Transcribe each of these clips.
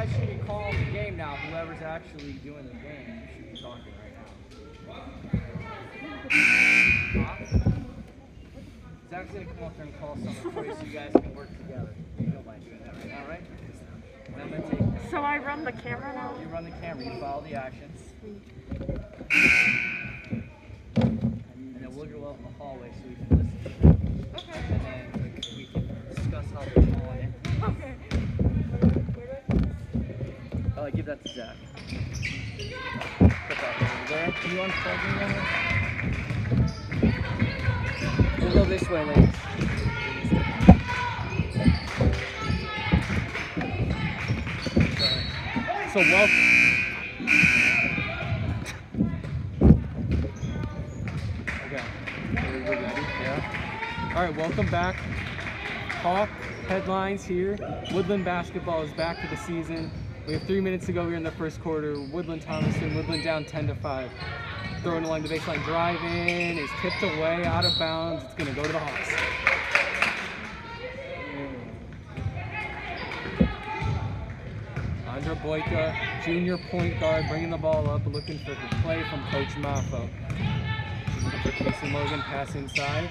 guys should be calling the game now. Whoever's actually doing the game, you should be talking right now. Zach's going to come up there and call someone for you so you guys can work together. You don't mind doing that right now, right? And I'm going to take... So I run the camera now? You run the camera. You follow the actions. And then we'll go out in the hallway so we can listen. Okay. And then we can discuss how they're calling it. Okay. Oh, give that to Zach. Put that over there. Can you unplug me? We'll go this way, ladies. So welcome. Okay. Are we ready? Yeah. All right. Welcome back. Hawk headlines here. Woodland basketball is back for the season. We have 3 minutes to go here in the first quarter. Woodland Thomaston. Woodland down 10-5. Throwing along the baseline. Drive in is tipped away, out of bounds. It's going to go to the Hawks. Andra Boyka, junior point guard, bringing the ball up, looking for the play from Coach Maffo. She's looking for Casey Logan, pass inside.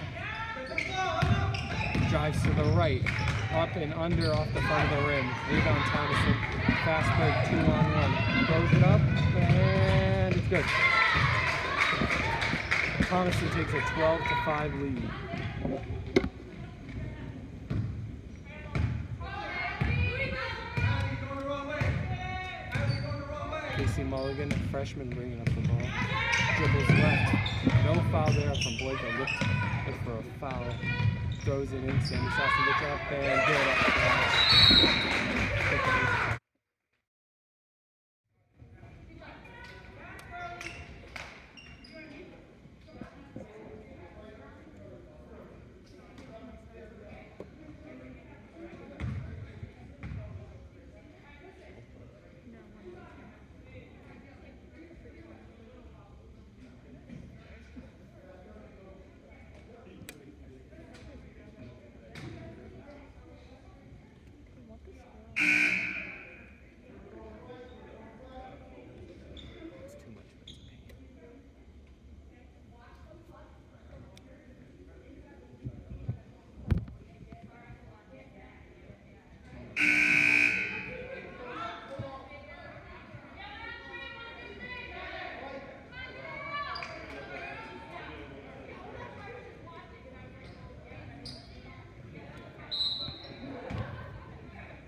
Drives to the right, up and under off the front of the rim. Rebound Thomaston, fast break, 2-on-1. Throws it up, and it's good. Thomaston takes a 12-5 lead. Casey Mulligan, freshman, bringing up the ball. Dribbles left. No foul there from Boyka. Look for a foul. Throws it in. Sammy Sasson gets up and good off the glass.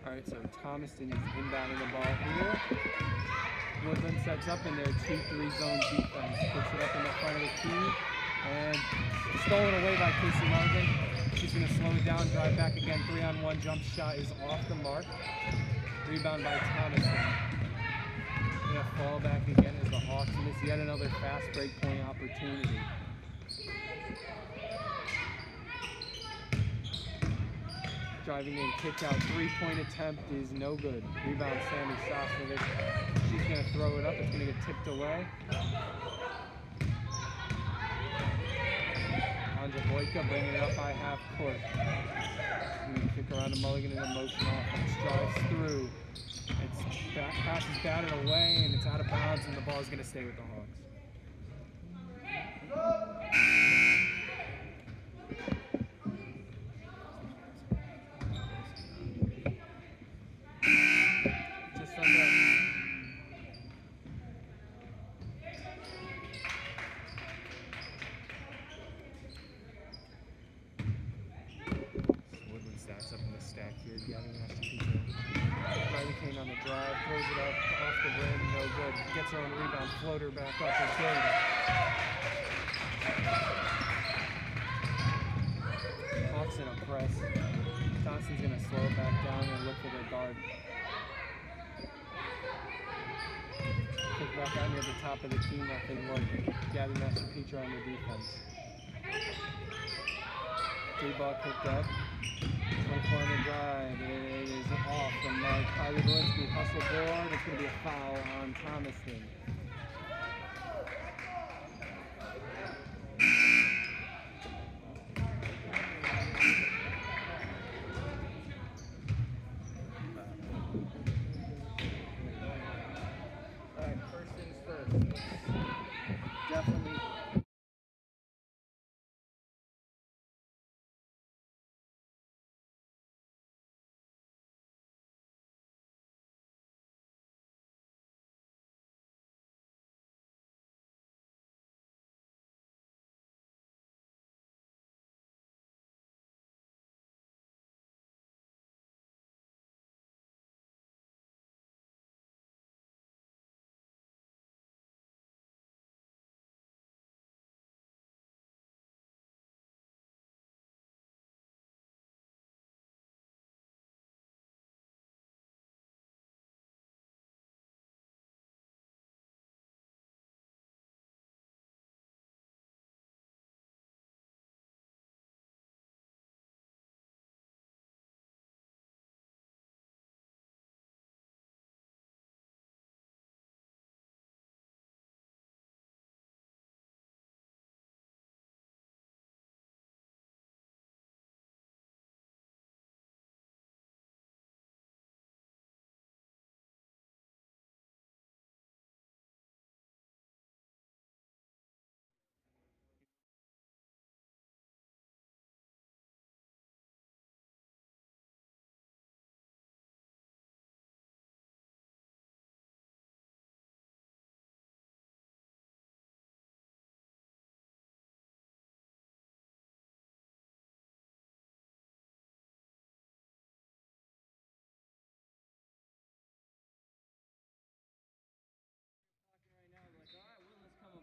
Alright, so Thomaston is inbounding the ball here. Woodland sets up in their 2-3 zone defense. Puts it up in the front of the key. And stolen away by Casey Mulligan. She's going to slow it down, drive back again. 3-on-1 jump shot is off the mark. Rebound by Thomaston. Going to fall back again as the Hawks miss yet another fast break point opportunity. Driving in, kick out, 3-point attempt is no good. Rebound, Sammy Sosnovich. She's going to throw it up. It's going to get tipped away. Andra Boyka bringing it up by half court. Kick around to Mulligan in a motion offense. Drives through. Pass is batted away, and it's out of bounds, and the ball is going to stay with the Hawks. Floater back up and good. Hawks in a press. Johnson's going to slow it back down and look for their guard. Kick back out near the top of the key, nothing more. Gabby Master-Petra on the defense. 3-ball picked up. 24 on the drive. It is off from Kylie Belinsky. Hustle board. It's going to be a foul on Thomaston. Definitely.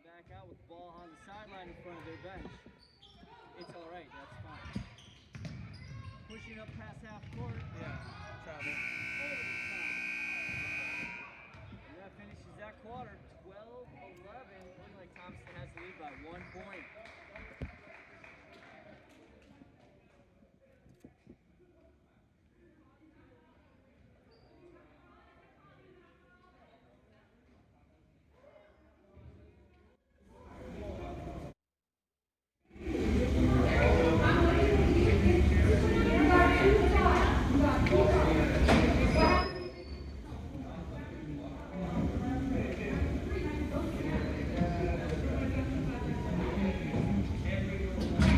Back out with the ball on the sideline in front of their bench. It's all right. That's fine. Pushing up past half court. Yeah, travel. Over the top. And that finishes that quarter. 12-11. Looking like Thompson has the lead by 1 point.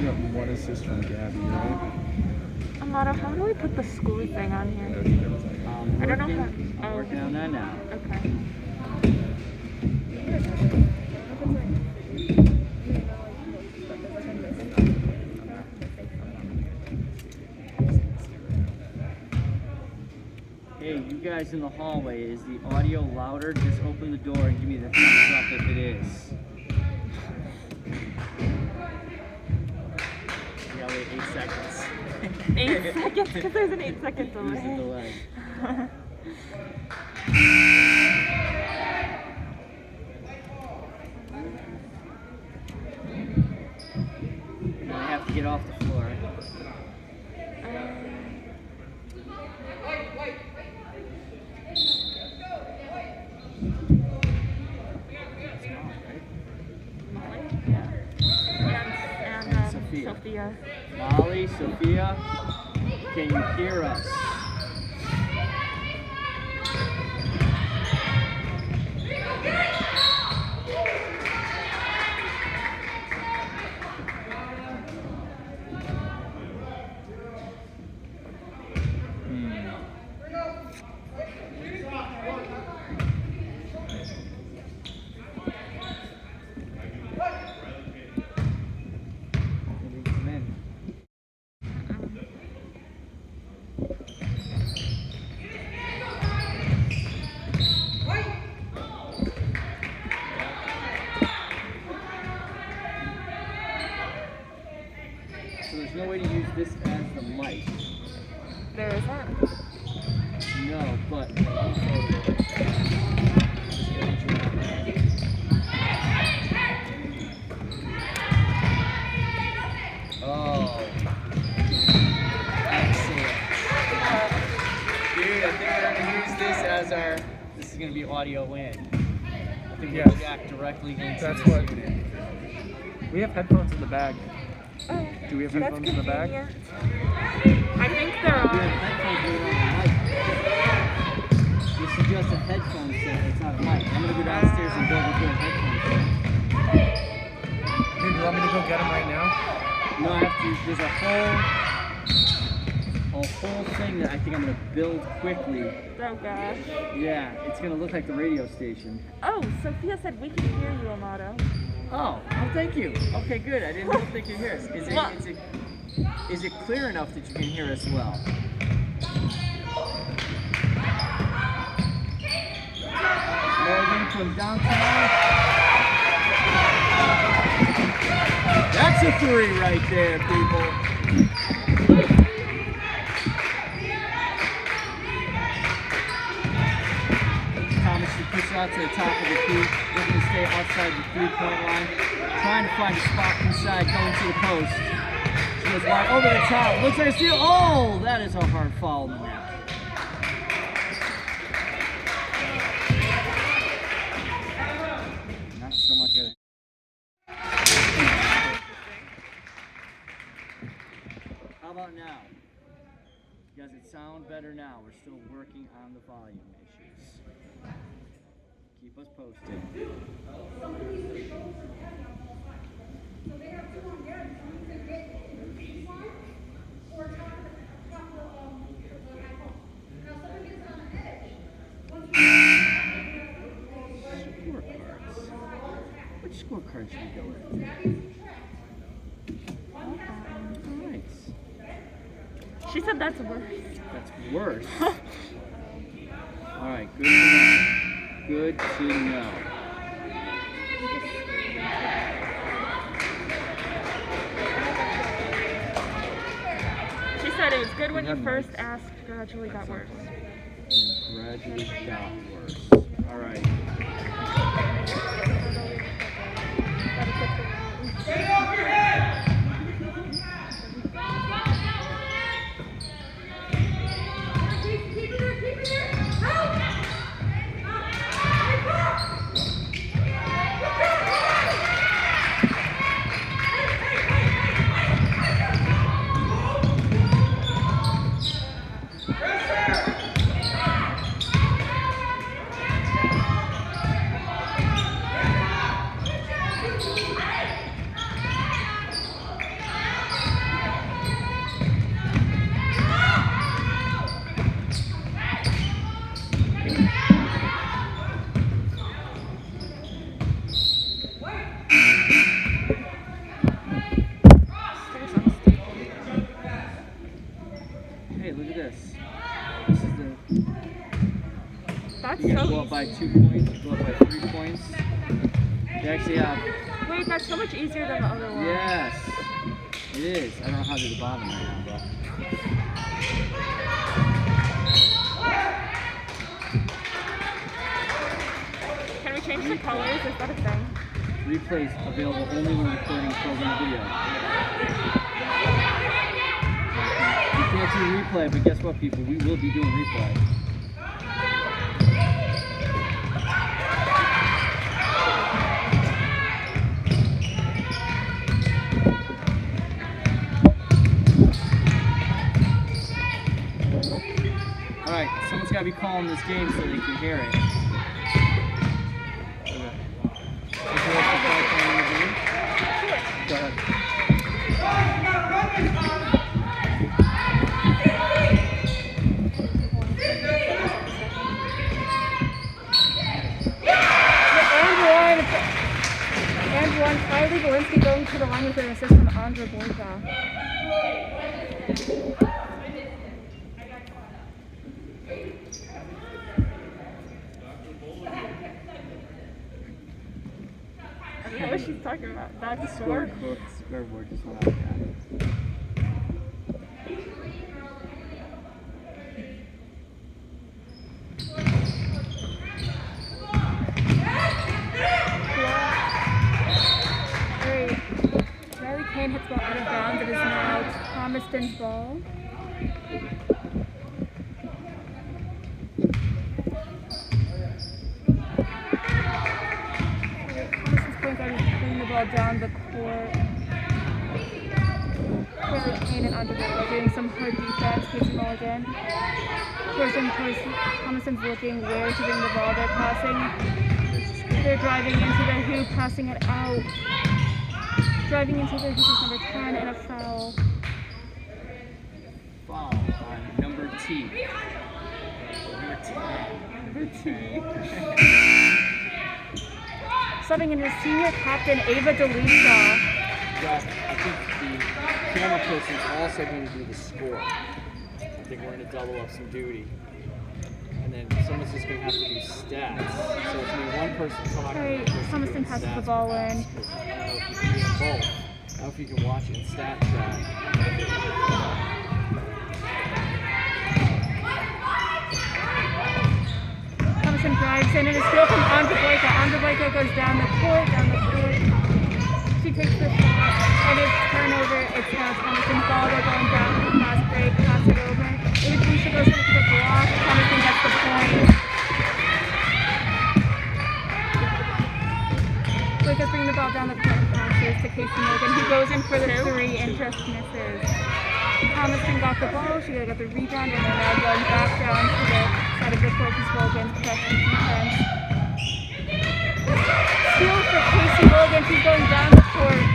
You have one assist from Gabby, right? Amara, how do we put the school thing on here? I don't know how. I'm working on that now. Okay. Hey, you guys in the hallway, is the audio louder? Just open the door and give me the thumbs up if it is. Yeah, wait 8 seconds. 8 seconds? Because there's an 8-second delay. There's a delay. I have to get off the floor. Sophia. Molly, Sophia, can you hear us? So there's no way to use this as the mic. There isn't? No, but oh, excellent. Dude, I think we're gonna use this as our. This is gonna be audio in. I think we'll jack directly into That's this what. unit. We have headphones in the bag. Oh, Do we have that's headphones in the bag? convenient. I think there We have are. headphones right on the mic. This is just a headphone set. It's not a mic. I'm gonna go downstairs and build a good headphone don't get them right now? No, I have to. There's a whole thing that I think I'm gonna build quickly. Oh gosh. Yeah, it's gonna look like the radio station. Oh, Sophia said we can hear you, Amato. Oh, thank you. Okay, good. I don't think you hear us. Is it clear enough that you can hear us well? Morgan from downtown. That's a 3 right there, people. Thomas should push out to the top of the key, looking to stay outside the 3-point line, trying to find a spot inside, going to the post. She goes wide over the top. Looks like a steal. Oh, that is a hard foul in the net. Not so much of How about now? Does it sound better now? We're still working on the volume issues. Keep us posted. Scorecards. Which scorecard should we go with? Alright. She said that's worse. That's worse. Alright, good to know. Good to know. She said it was good when you first asked, gradually got worse. Gradually got worse. Alright. Get off your head! Keep it there! Help! You're going to go up by 2 points, go up by 3 points. You actually have... Wait, that's so much easier than the other one. Yes, it is. I don't know how to do the bottom right now, but... Can we change the colors? Is that a thing? Replays available only when recording program video. You can't do replay, but guess what, people? We will be doing replay. Alright, someone's got to be calling this game so they can hear it. Go ahead. Andrew on Kylie Walensky going to the line with an assist from Andra Borja. I don't know what she's talking about. That's the Scoreboard just went out, yeah. Riley Kane hits ball out of bounds. It is now Thomaston's ball. Thomaston's point guard is putting the ball down the court. Riley Kane and Andre Borja doing some hard defense, passing ball again. Thomaston's looking where to bring the ball. They're passing. They're driving into the hoop, passing it out. Driving into the hoop is number 10 and a foul. Foul on number T. Number T. Subbing in his senior captain, Ava DeLucia. Josh, I think the camera person is also going to do the score. I think we're going to double up some duty. And then someone's just going to have to do stats. So it's going to be one person talking. Alright, Thomaston passes the ball in. I don't know if you can do them both. I don't know if you can watch it in stat track. Thomaston drives in and a steal from Andreboika. Andreboika goes down the court. She takes the shot and it's turnover. It's now Thomaston's ball. They're going down for the fast break. Pass it over. Lucia goes for the block. Thomaston gets the point. Boika's bringing the ball down the court and passes to Casey Morgan. He goes in for the three and just misses. Thomaston got the ball. She got the rebound and they're now going back down to the side of the court to Morgan's pressing defense. Steal for Casey Morgan. She's going down the court.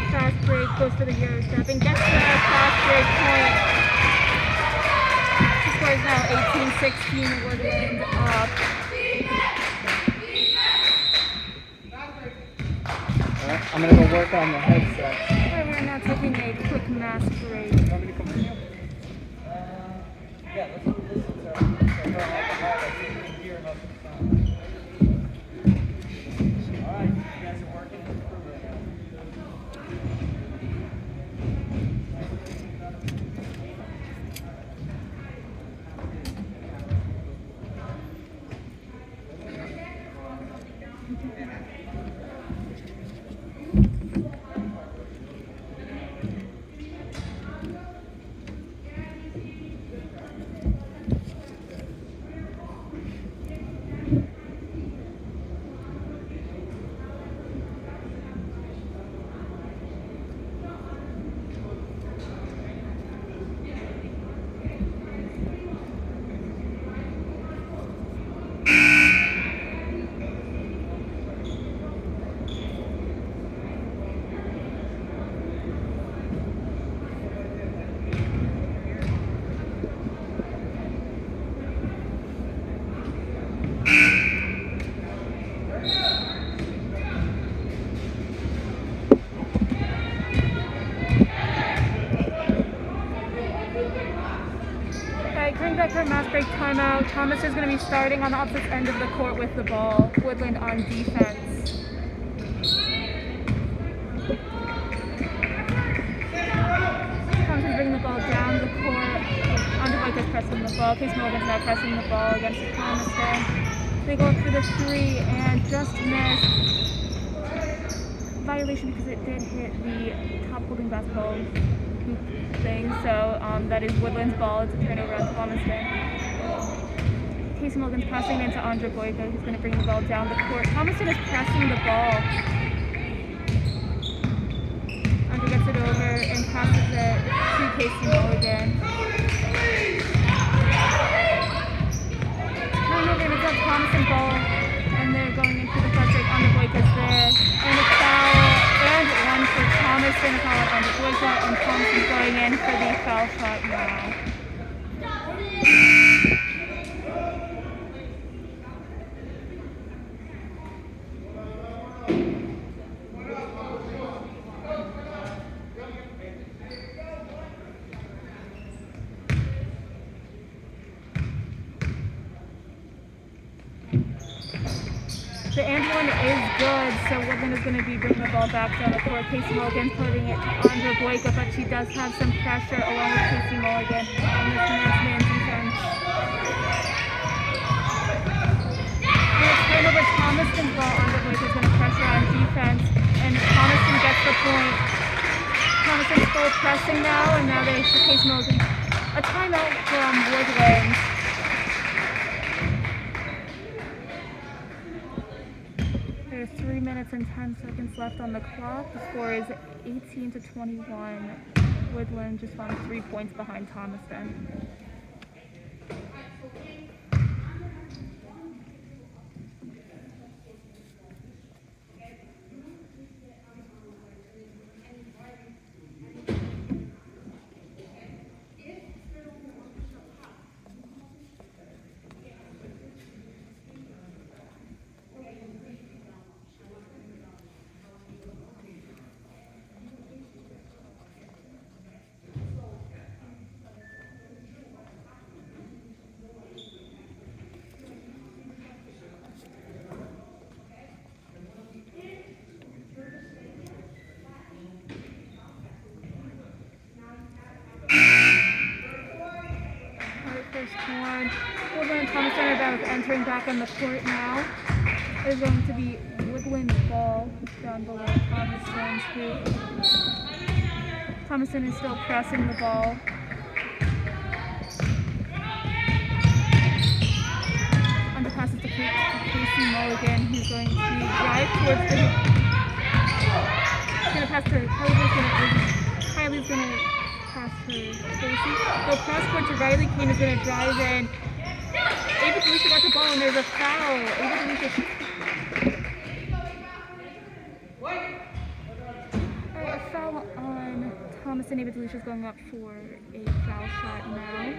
Fast break, goes for the Euro step and gets the fast break point. She scores now 18-16. Woodland up. Alright, I'm gonna go work on the headset. We're now taking a quick mass break. You want me to come in here? Yeah, let's listen to her highlights. You can hear about the sound. Alright, you guys are working in the crew right now. Back for a mass break timeout. Thomas is going to be starting on the opposite end of the court with the ball. Woodland on defense. Thomas is bringing the ball down the court. Andreboika is pressing the ball. Case Morgan's now pressing the ball against Thomaston. They go up for the three and just missed. Violation because it did hit the top holding basketball thing, so that is Woodland's ball. It's a turnover on Thomaston. Casey Morgan's passing into Andreboika, who's going to bring the ball down the court. Thomaston is pressing the ball. Andre gets it over and passes it to Casey Morgan. Turnover, and it's a Thomaston ball, and they're going into the fast break. Andreboika's there, and a foul. And one for Thomaston, a foul on Andreboika, and Thomaston going in for the foul shot now. The and one is good, so Woodland is going to be bringing the ball back down the court. Casey Morgan putting it to Andreboika, but she does have some pressure along with Casey Morgan on this man defense. And it's turnover Thomaston's ball. Andreboika is going to pressure on defense, and Thomaston gets the point. Thomaston's full pressing now, and now they for Casey Morgan. A timeout from Woodland. There's 3 minutes and 10 seconds left on the clock. The score is 18-21. Woodland just found 3 points behind Thomaston. going back on the court now. It is going to be Woodland's ball down below Thomaston's hoop. Thomaston is still pressing the ball. Underpasses to Casey Mulligan, who's going to drive towards the hoop. He's going to pass to Kylie's going to pass to Casey. They'll cross court to Riley. Kane is going to drive in. Ava DeLucia got the ball and there's a foul. Ava DeLucia. Alright, a foul on Thomas and Ava DeLucia is going up for a foul shot now.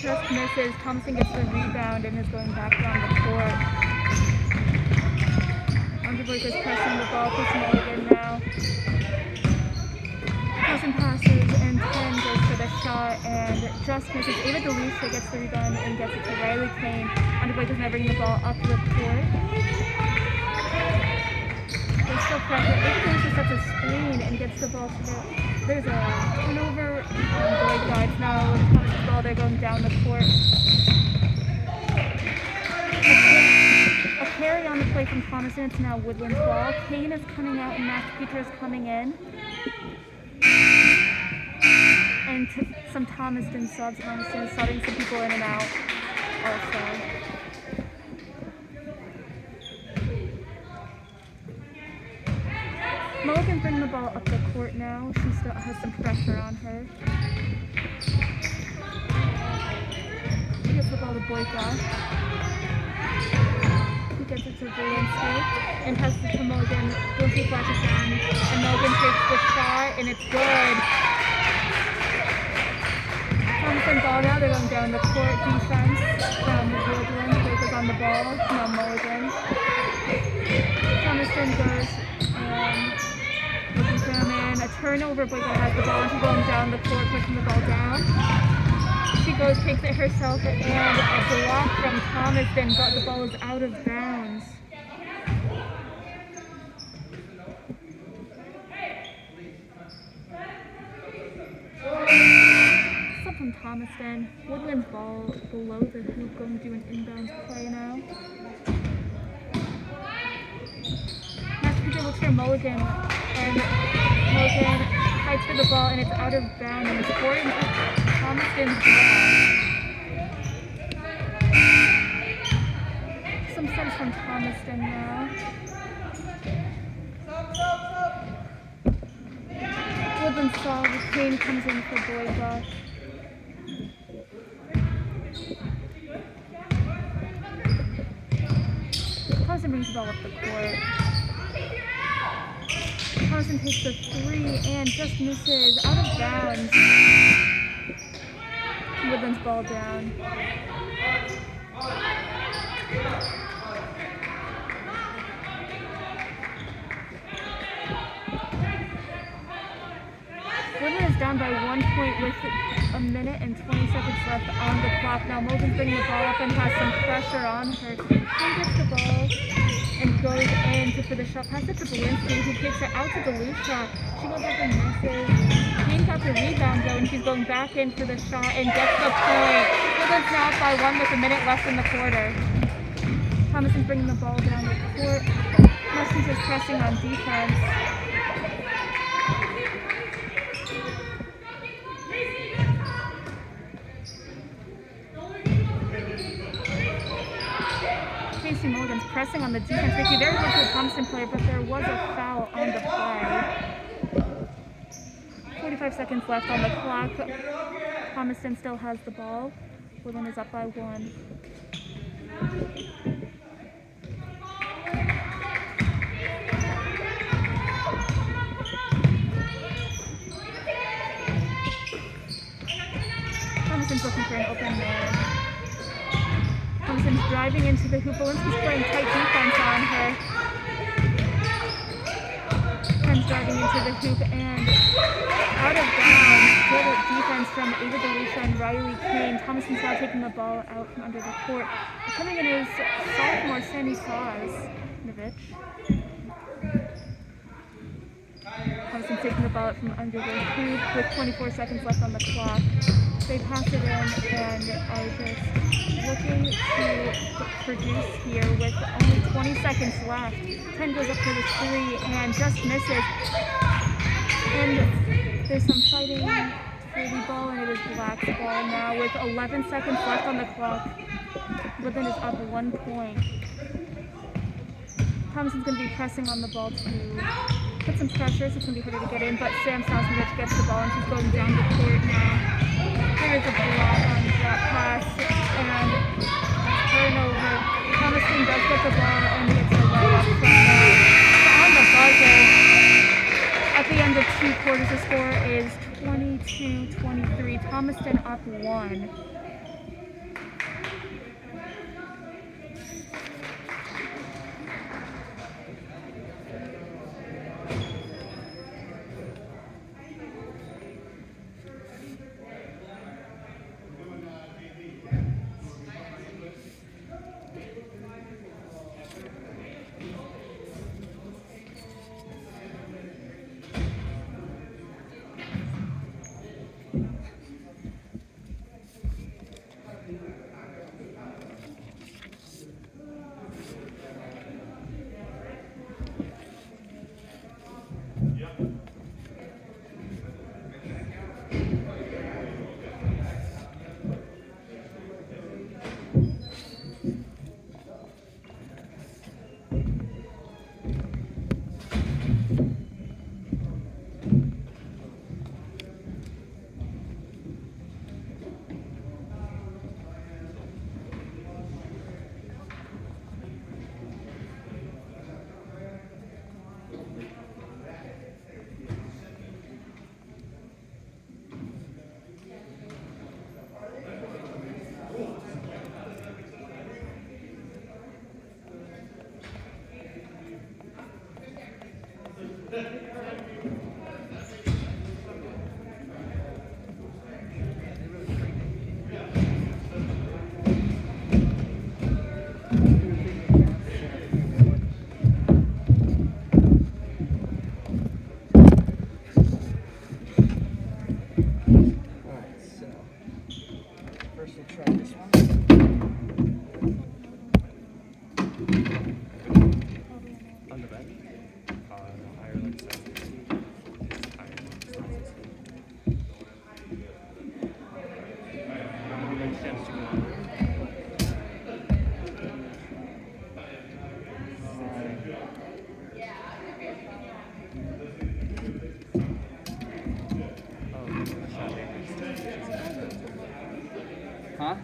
Just misses. Thomason gets the rebound and is going back down the court. Underwood is pressing the ball. Puts Mulligan now. Thomason passes and 10 goes for the shot and just misses. Ava DeLucia gets the rebound and gets it to Riley Kane. Underwood is now bringing the ball up the court. There's still pressure. Ava DeLucia sets a screen and gets the ball to the... There's a turnover on both sides now with Thomas's ball. They're going down the court. A carry on the play from Thomason. It's now Woodland's ball. Kane is coming out and Max Peter is coming in. And some Thomaston subs. Thomaston is subbing some people in and out also. Mulligan's bringing the ball up the court now. She still has some pressure on her. She gets the ball to Boyka. He gets it to Zielinski and passes it to Mulligan. Zielinski flashes down and Mulligan takes the shot and it's good. Thomason ball now. They're going down the court. Defense from Woodland. Boyka's on the ball. Now Mulligan. Thomason goes and a turnover. Boyka has the ball and she's going down the court, pushing the ball down. She goes, takes it herself, and a block from Thomaston, but the ball is out of bounds. Sub from Thomaston. Woodland's ball below the hoop, going to do an inbounds play now. Max Peter looks for Mulligan, and Mulligan fights for the ball, and it's out of bounds, and it's pouring up Thomaston's ball. Some subs from Thomaston now. Woodland saw the Kane comes in for Boyka. Thomaston brings the ball up the court. Thomaston takes the three and just misses out of bounds. Woodland's ball down. Woodland is down by 1 point with a minute and 20 seconds left on the clock. Now Mulligan's bringing the ball up and has some pressure on her. Kane gets the ball and goes in for the shot. Pass it to Zielinski, who kicks it out to DeLucia. She goes up and misses. Kane got the rebound though, and she's going back in for the shot and gets the point. Woodland's now up by 1 with a minute left in the quarter. Thomason's bringing the ball down the court. Messenger's pressing on defense. Casey Mulligan's pressing on the defense. Making very good for the Thomaston player, but there was a foul on the play. 45 seconds left on the clock. Thomaston still has the ball. Woodland is up by 1. Thomaston's looking for an open man. Thomaston's driving into the hoop. Zielinski's playing tight defense on her. Ken's driving into the hoop and out of bounds. Good defense from Ava DeLucia and Riley Kane. Thomaston's now taking the ball out from under the court. Coming in is sophomore Sandy Saws. Scrimmage. Thomason's taking the ball from under their hoop with 24 seconds left on the clock. They pass it in and are just looking to produce here with only 20 seconds left. 10 goes up for the three and just misses. And there's some fighting for the ball, and it is Black's ball now with 11 seconds left on the clock. Woodland is up 1 point. Thomason's going to be pressing on the ball to put some pressure, so it's going to be harder to get in, but Sam Sosnovich gets the ball and she's going down the court now. There is a block on that pass and turnover. Thomason does get the ball and gets a layup from there. On the buzzer, at the end of 2 quarters, the score is 22-23. Thomaston up 1. Huh?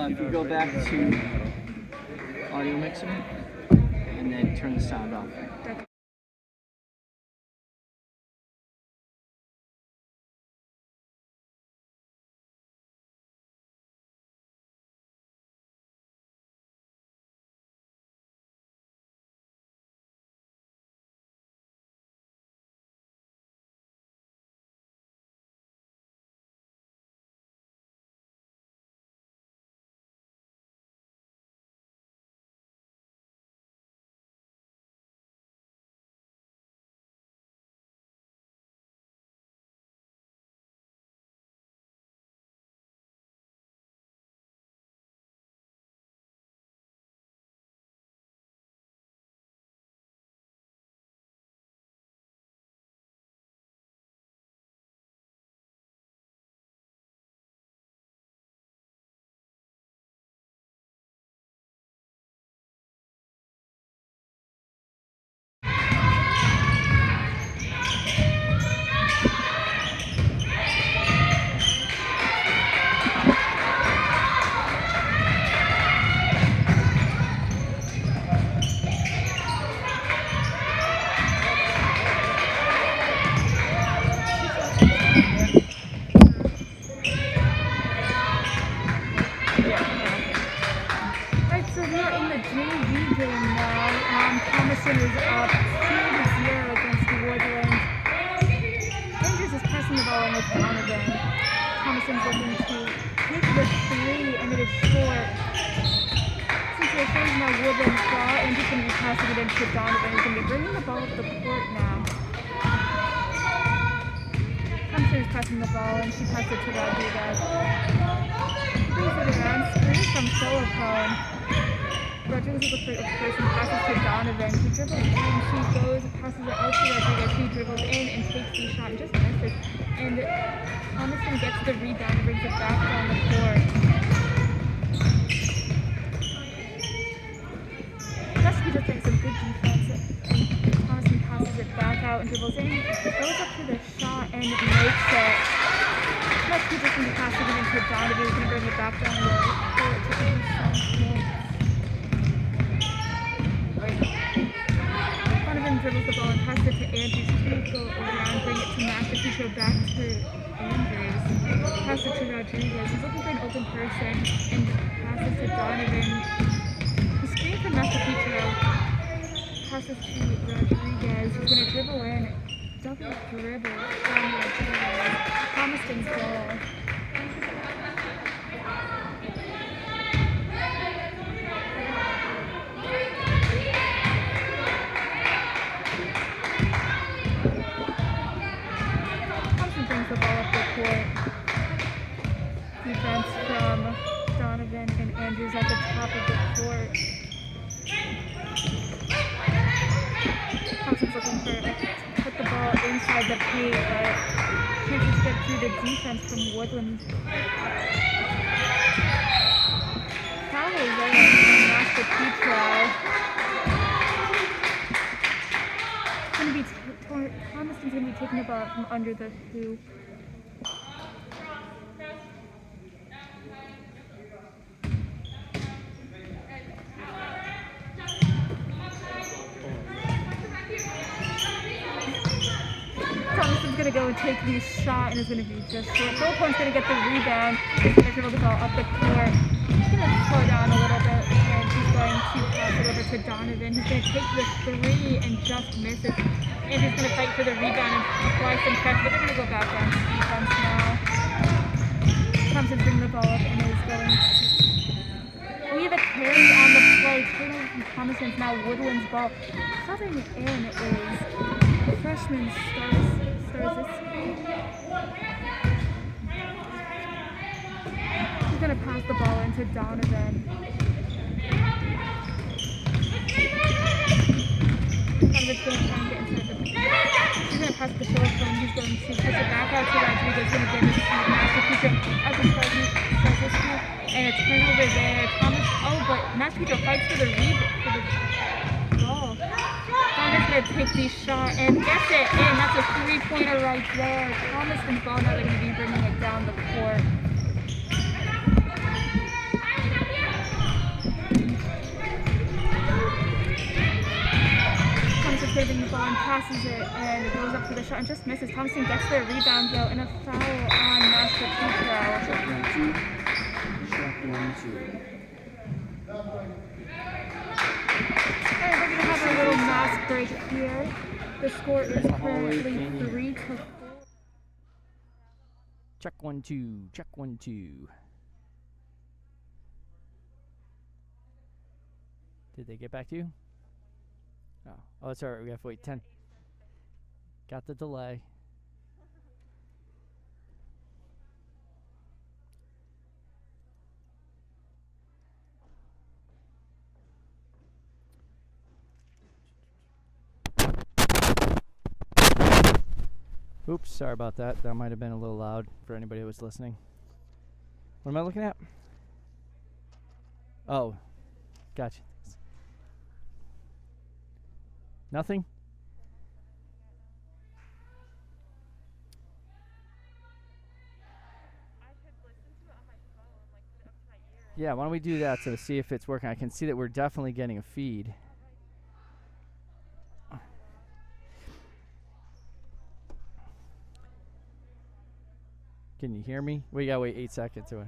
If you go back to audio mixer and then turn the sound off. Thomaston is up 2-0 against Woodland. Rangers is pressing the ball on with Donovan. Thomaston's looking to hit the three, and it is short. Since Here shows now Woodland's ball, and he's going to be passing it into Donovan. He's going to be bringing the ball up the court now. Thompson is pressing the ball, and she passed it to Rodriguez. Brings it around, screen from Silicone. Rodriguez is a person, passes to Donovan. She dribbles in, she goes, passes it out to Rodriguez. She dribbles in and takes the shot and just misses. And Thomason gets the rebound and brings it back down the court. Massachusetts playing some good defense, and Thomason passes it back out and dribbles in, goes up to the shot and makes it. Massachusetts going to be passing it into Donovan, who's going to bring it back down the court to 87 points. Donovan dribbles the ball and passes it to Andrews. She's going to go around, bring it to Massachusetts, back to Andrews. Pass it to Rodriguez. He's looking for an open person and passes to Donovan. Screen from Massachusetts, passes to Rodriguez, who's going to dribble in, double dribble from Rodriguez, Thomason's ball. Thomason brings the ball up the court. Defense from Donovan and Andrews at the top of the court. Thompson's looking for put the ball inside the paint, but can't just get through the defense from Woodland. Foul there from Master Petro. Thomason's going to be taking the ball from under the hoop. Thomason's going to go and take the shot, and it's going to be just short. Philippone's going to get the rebound. He's going to dribble the ball up the court. He's going to slow down a little bit, and he's going to pass it over to Donovan. He's going to take the three and just misses. And he's going to fight for the rebound and apply some pressure, but they're going to go back down to defense now. Thompson's bringing the ball up and is going to... We have a carry on the play. Turnover from Thomason's now Woodland's ball. Subbing in is freshman Starzis. He's going to pass the ball into Donovan. Donovan's going to try and get inside the paint. He's going to pass the Philippine. He's going to push it back out to Rodriguez. He's going to give it to Massachusetts as a Starzis. And a turnover there. But Massachusetts fights for the ball. Thomas going to take the shot and gets it in. That's a three-pointer right there. Thomas and ball, now they're going to be bringing it down the court. Thomas saving the ball and passes it, and it goes up for the shot and just misses. Thompson gets their rebound though, and a foul on Master Petro. Check 1-2. Alright, we're going to have a little mass break here. The score is currently 3-4. Check 1-2. Check 1-2. Did they get back to you? Oh, it's alright. We have to wait 10. Got the delay. Oops, sorry about that. That might have been a little loud for anybody who was listening. What am I looking at? Oh, gotcha. Nothing? I could listen to it on my phone, like put it up to my ear. Yeah, why don't we do that to see if it's working? I can see that we're definitely getting a feed. Can you hear me? We gotta wait 8 seconds. Yeah, I can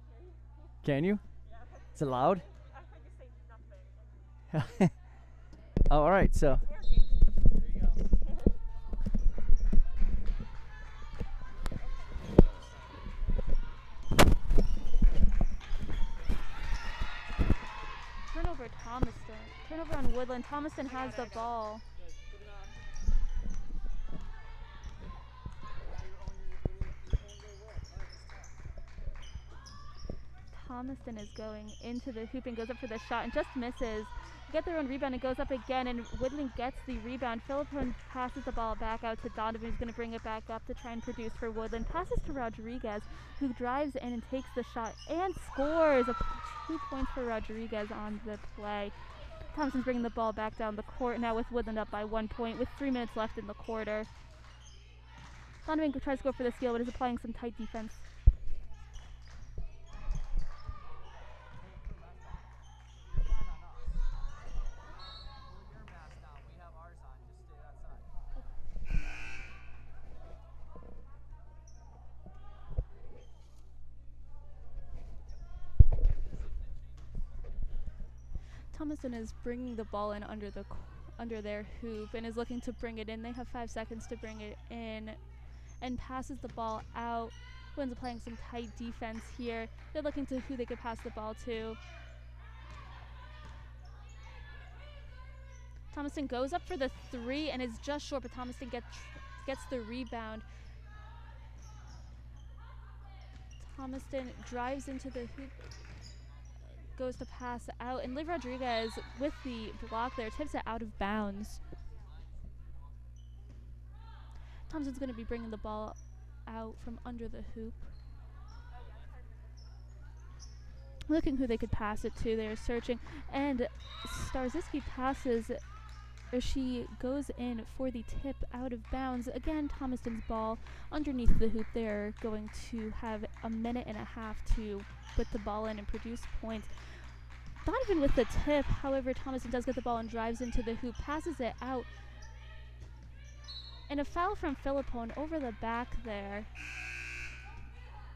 hear you. Can you? Yeah. Is it loud? I heard you say nothing. Oh, all right, so. Woodland. Thomaston has the ball. Thomaston is going into the hoop and goes up for the shot and just misses. Get their own rebound and goes up again, and Woodland gets the rebound. Philippon passes the ball back out to Donovan, who's going to bring it back up to try and produce for Woodland. Passes to Rodriguez, who drives in and takes the shot and scores. 2 points for Rodriguez on the play. Thompson's bringing the ball back down the court now with Woodland up by 1 point with 3 minutes left in the quarter. Donovan tries to go for the steal, but is applying some tight defense. Thomaston is bringing the ball in under their hoop and is looking to bring it in. They have 5 seconds to bring it in and passes the ball out. Woodland's playing some tight defense here. They're looking to who they could pass the ball to. Thomaston goes up for the 3 and is just short, but Thomaston gets the rebound. Thomaston drives into the hoop, goes to pass out, and Liv Rodriguez with the block there tips it out of bounds. Thompson's going to be bringing the ball out from under the hoop. Looking who they could pass it to. They're searching, and Starzycki passes, or she goes in for the tip out of bounds. Again, Thomaston's ball underneath the hoop. They're going to have a minute and a half to put the ball in and produce points. Donovan with the tip, however, Thomaston does get the ball and drives into the hoop, passes it out. And a foul from Philippon over the back there.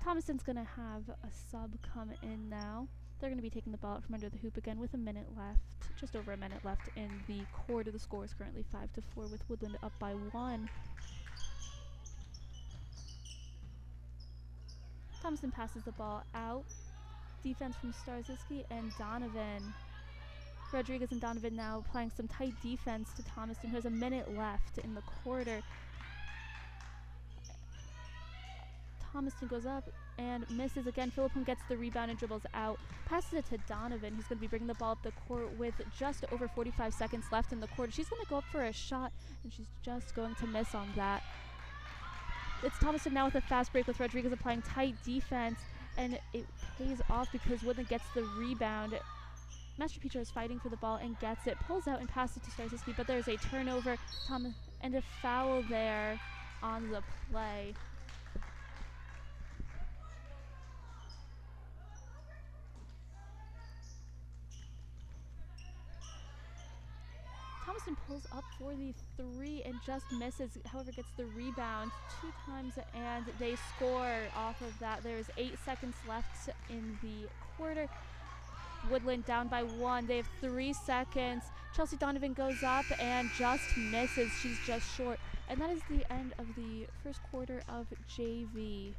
Thomaston's going to have a sub come in now. They're going to be taking the ball out from under the hoop again with a minute left, just over a minute left in the quarter. The score is currently 5-4 with Woodland up by 1. Thomaston passes the ball out. Defense from Starzycki and Donovan. Rodriguez and Donovan now applying some tight defense to Thomaston, who has a minute left in the quarter. Thomaston goes up and misses again. Philippon gets the rebound and dribbles out. Passes it to Donovan, who's going to be bringing the ball up the court with just over 45 seconds left in the quarter. She's going to go up for a shot, and she's just going to miss on that. It's Thomaston now with a fast break with Rodriguez applying tight defense, and it pays off because Woodland gets the rebound. Master Peter is fighting for the ball and gets it, pulls out and passes it to Starzycki, but there's a turnover and a foul there on the play. Thomaston pulls up for the 3 and just misses, however gets the rebound 2 times and they score off of that. There's 8 seconds left in the quarter. Woodland down by 1. They have 3 seconds. Chelsea Donovan goes up and just misses. She's just short. And that is the end of the first quarter of JV.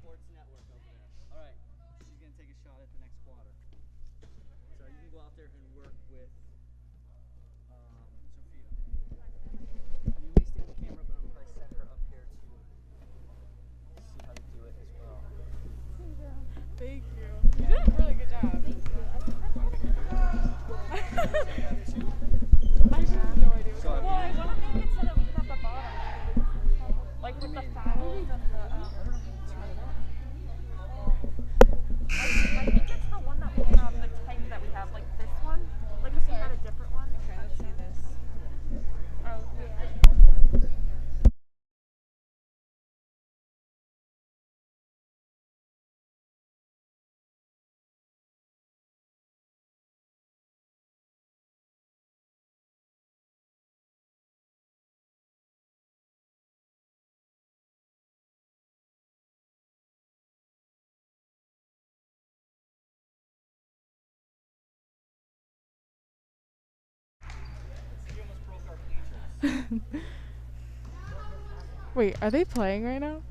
Sports Network over there. All right, she's going to take a shot at the next quarter. So you can go out there and work with Sophia. You may stay on the camera, but I'm going to set her up here to see how to do it as well. Thank you. You did a really good job. Thank you. I just have no idea. So Well, I want to make it so that we can have the bottom. Like with the fouls and the... Wait, are they playing right now?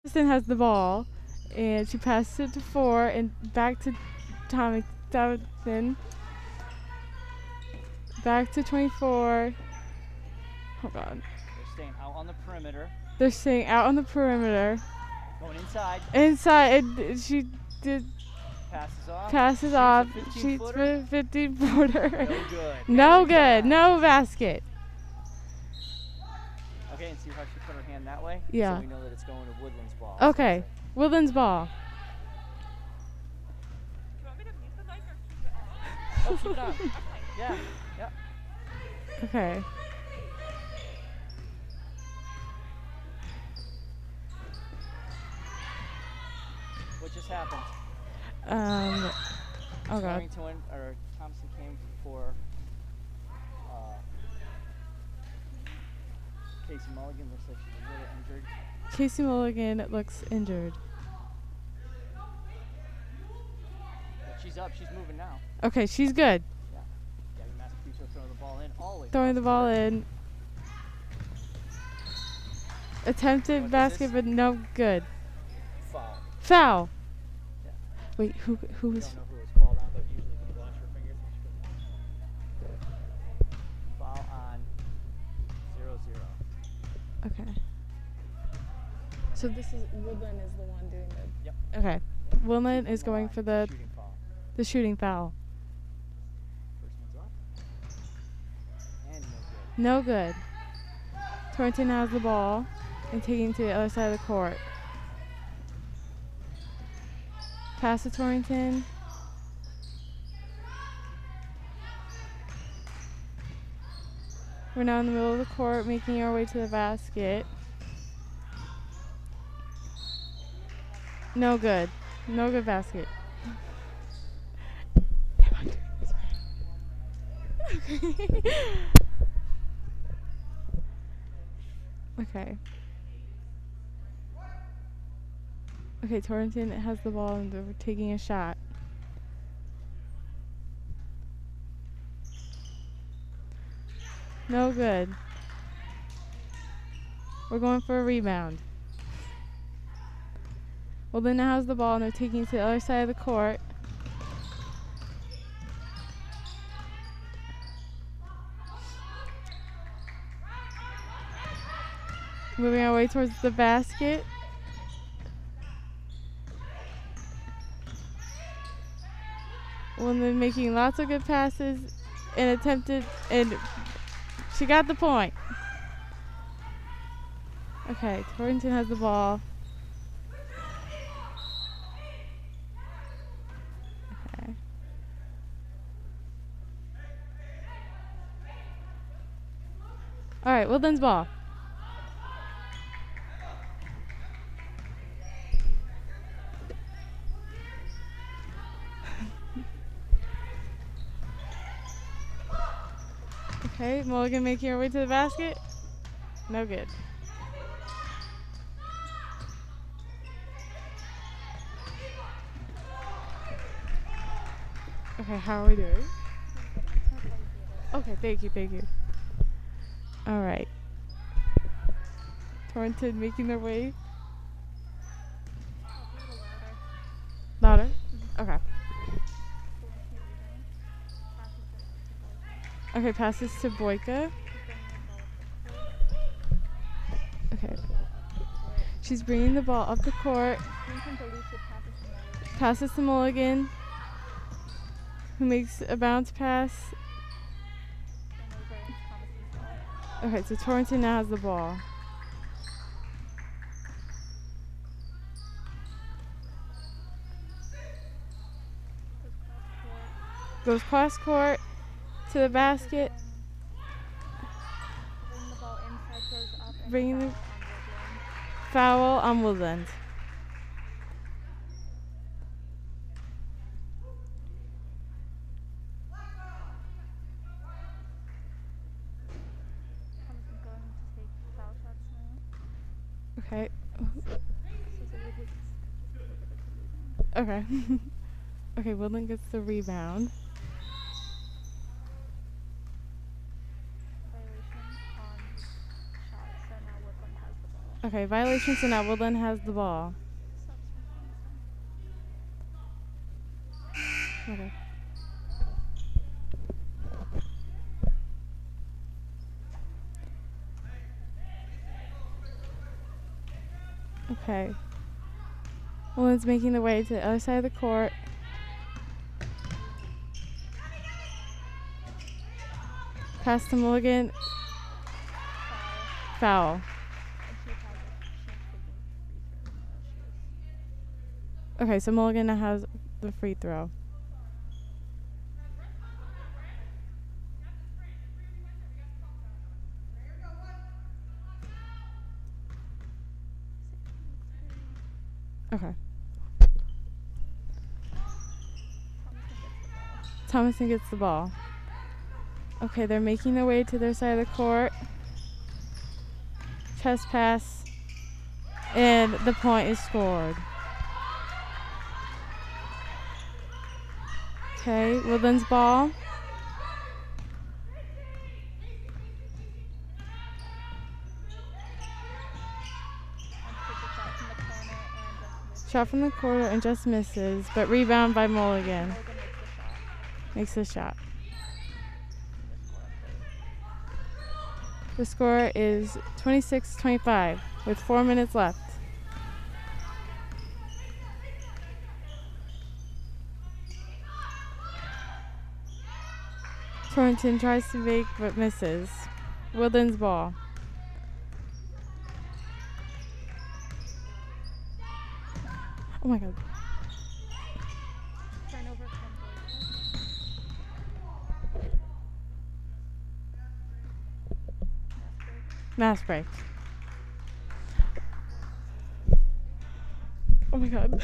Kristen has the ball, and she passes it to 4 and back to Jonathan. Back to 24. Hold on. They're staying out on the perimeter. They're staying out on the perimeter. Going inside. Inside, and she did Passes off. passes off. Shoots a She's 15-footer. 15-footer. No good. No good. No basket. Okay, and see how she put her hand that way? Yeah. So we know that it's going to Woodland's ball. Okay. Woodland's ball. Oh, keep it on. Yeah. Yep. Okay. What just happened? Oh god. Warrington or Thompson came for Casey Mulligan. Looks like she's a little injured. Casey Mulligan looks injured. But she's up. She's moving now. Okay, she's good. Yeah. Gabby Massachusetts throwing the ball in all the way. Throwing the ball in. Attempted What is basket, this? but no good. Foul. Foul. Yeah. Wait, who I was? don't know who was called on, but usually you can watch her fingers. Foul on 0-0. Okay. So this is Woodland is the one doing the. Yep. Okay. Woodland is On going line, for the shooting foul. shooting foul. First one's up. And No no good. good. Torrington has the ball and taking it to the other side of the court. Pass to Torrington. We're now in the middle of the court, making our way to the basket. No good. No good basket. Am I doing this right? Okay. Okay, Torrington has the ball and they're taking a shot. No good. We're going for a rebound. Well, then now has the ball and they're taking it to the other side of the court. Moving our way towards the basket. Well, then making lots of good passes and attempted, and she got the point. Okay, Torrington has the ball. Okay. All right, Woodland's ball. Okay, Mulligan making her way to the basket. No good. Okay, how are we doing? Okay, thank you, thank you. All right. Torrington making their way. Louder? Okay. Okay, passes to Boyka. Okay. She's bringing the ball up the court. Passes to Mulligan, who makes a bounce pass. Okay, so Torrington now has the ball. Goes cross court to the basket. Bringing the foul on Woodland. Okay. Okay. Okay, Woodland gets the rebound. Okay, violation, so now Woodland has the ball. Okay. Okay. Woodland's making the way to the other side of the court. Pass to Mulligan. Foul. Okay, so Mulligan now has the free throw. Okay. Thomason gets the ball. Okay, they're making their way to their side of the court. Chest pass. And the point is scored. Okay, Woodland's ball. Shot from the corner and just misses, but rebound by Mulligan. Makes the shot. The score is 26-25 with 4 minutes left. Torrington tries to make but misses. Woodland's ball. Oh my god. Mass break. Oh my god.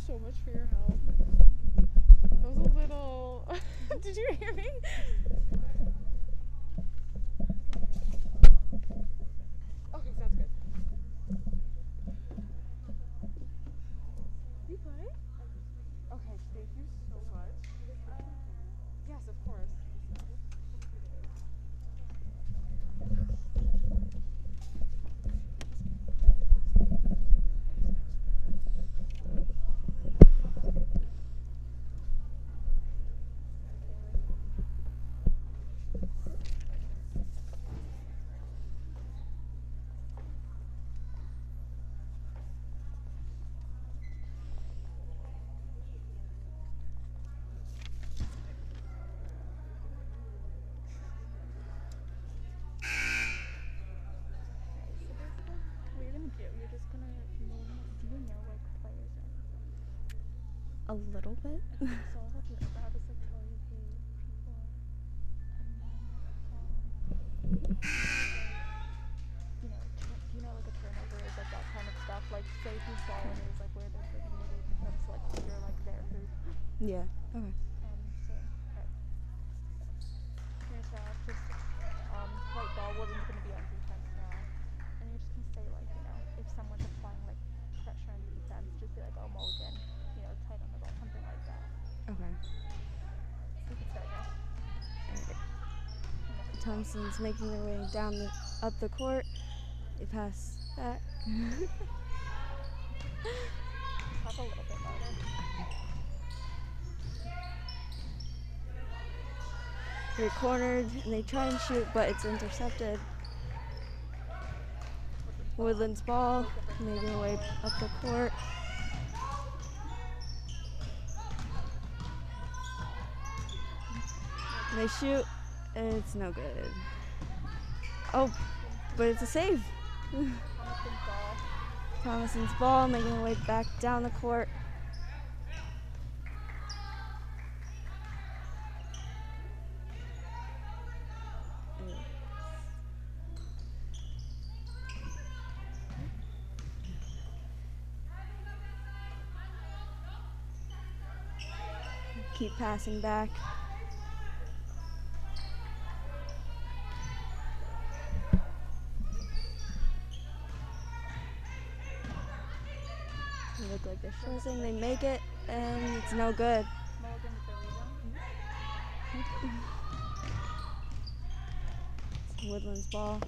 So much for your help. That was a little... Did you hear me? Okay, sounds good. You play? Okay, thank you so much. Yes, of course. A little bit. So I'll help you. I'll just like tell you who people are, and then you know like a turnover is like that kind of stuff. Like say whose ball it is, like where they're bringing it in. That's like you're like their group. Yeah. Okay. So okay. Here's just white ball. Woodland's gonna be on defense now, and you're just gonna say like if someone's applying like pressure on defense, just be like Mulligan. Tight on the ball, something like that. Okay. You can start now. Thompson's making their way up the court. They pass back. Talk a little bit louder. They're cornered and they try and shoot, but it's intercepted. Woodland's ball, making their way up the court. They shoot, and it's no good. Oh, but it's a save. Thomason's ball, making their way back down the court. Keep passing back. The look like they're forcing. They make it, and it's no good. Mulligan with the rebound. It's Woodland's ball.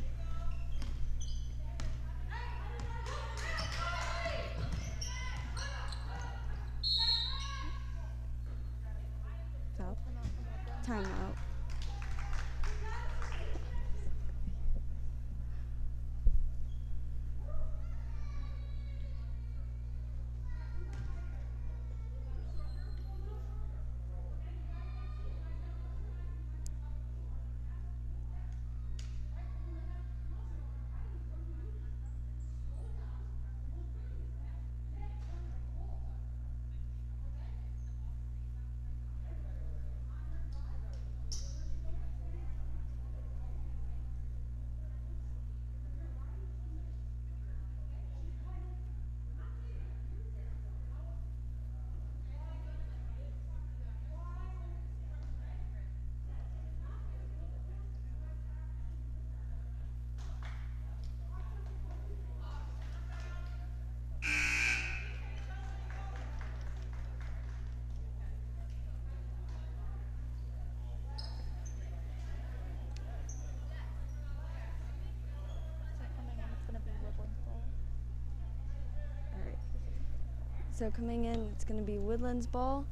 Foul. Timeout. So coming in, it's going to be Woodland's ball.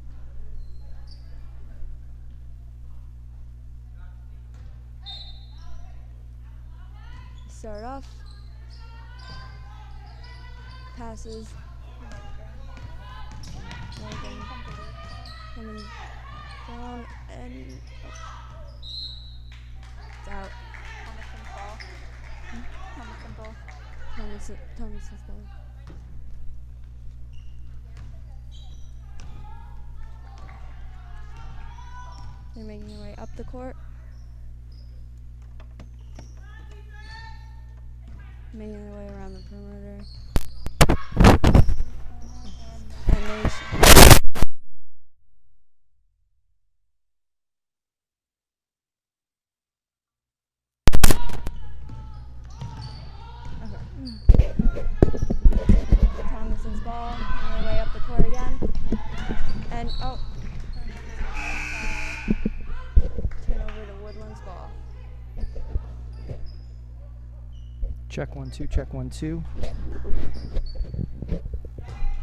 Start off. Passes. Morgan coming down and it's out. Thomas's ball. They're making their way up the court. Making their way around the perimeter. And they Thomas's ball, making their way up the court again. And turn over to Woodland's ball. Check 1 2, check 1 2.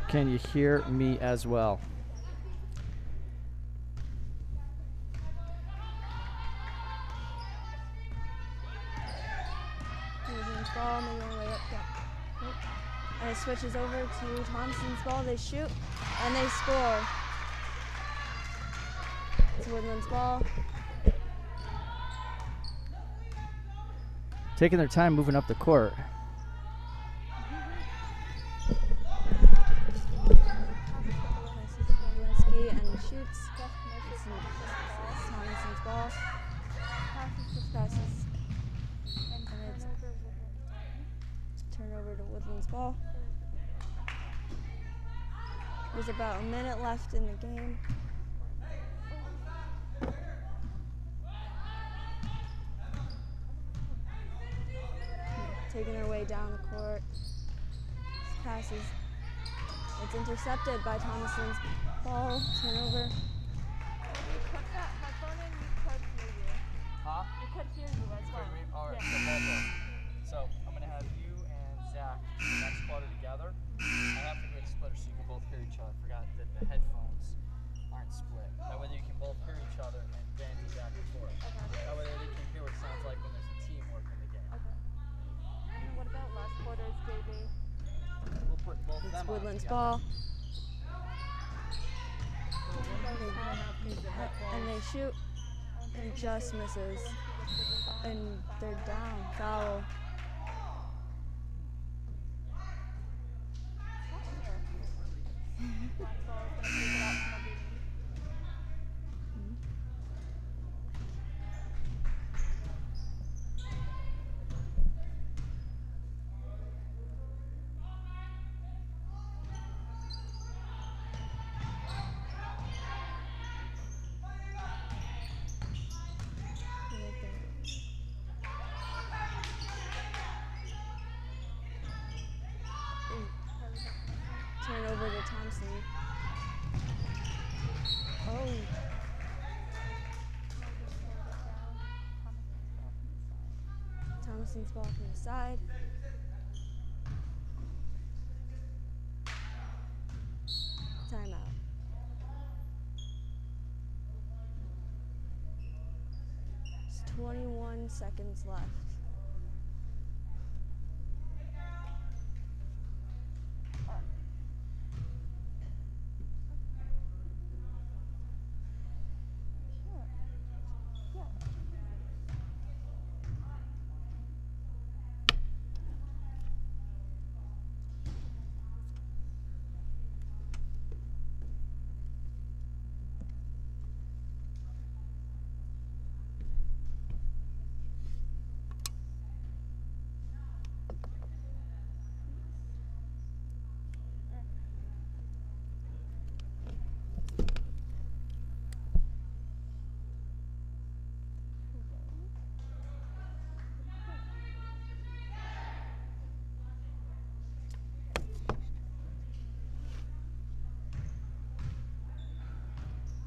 Can you hear me as well? Woodland's ball, making their way up the and it switches over to Thompson's ball. They shoot and they score. It's Woodland's ball. Taking their time moving up the court. And shoots. It's Thomason's ball. Passes. And it's turnover to Woodland's ball. There's about a minute left in the game. Taking their way down the court. Passes. It's intercepted by Thomason's ball. Turnover. You put that headphone in, you could hear you. Huh? You could hear you as well. Alright, Yeah. so I'm going to have you and Zach in the next quarter together. I have to create a splitter so you can both hear each other. I forgot that the headphones aren't split. That way you can both hear each other and then do back and forth. Okay. That way they can hear what it sounds like when there's a teamwork in the game. Okay. And what about last quarter's JV? We'll put both of It's them on Woodland's together. ball. And they shoot and just misses. And they're down. Foul. turnover to Thompson. Oh. Thompson's ball from the side. Timeout. It's 21 seconds left.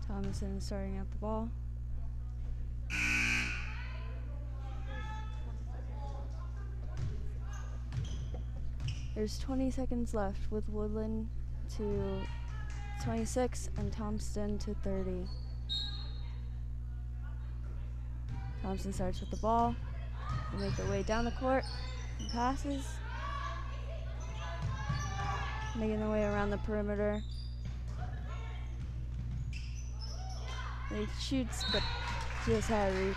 Thompson is starting out the ball. There's 20 seconds left with Woodland to 26 and Thompson to 30. Thompson starts with the ball. They make their way down the court and passes. Making their way around the perimeter. They shoots, but just had to reach.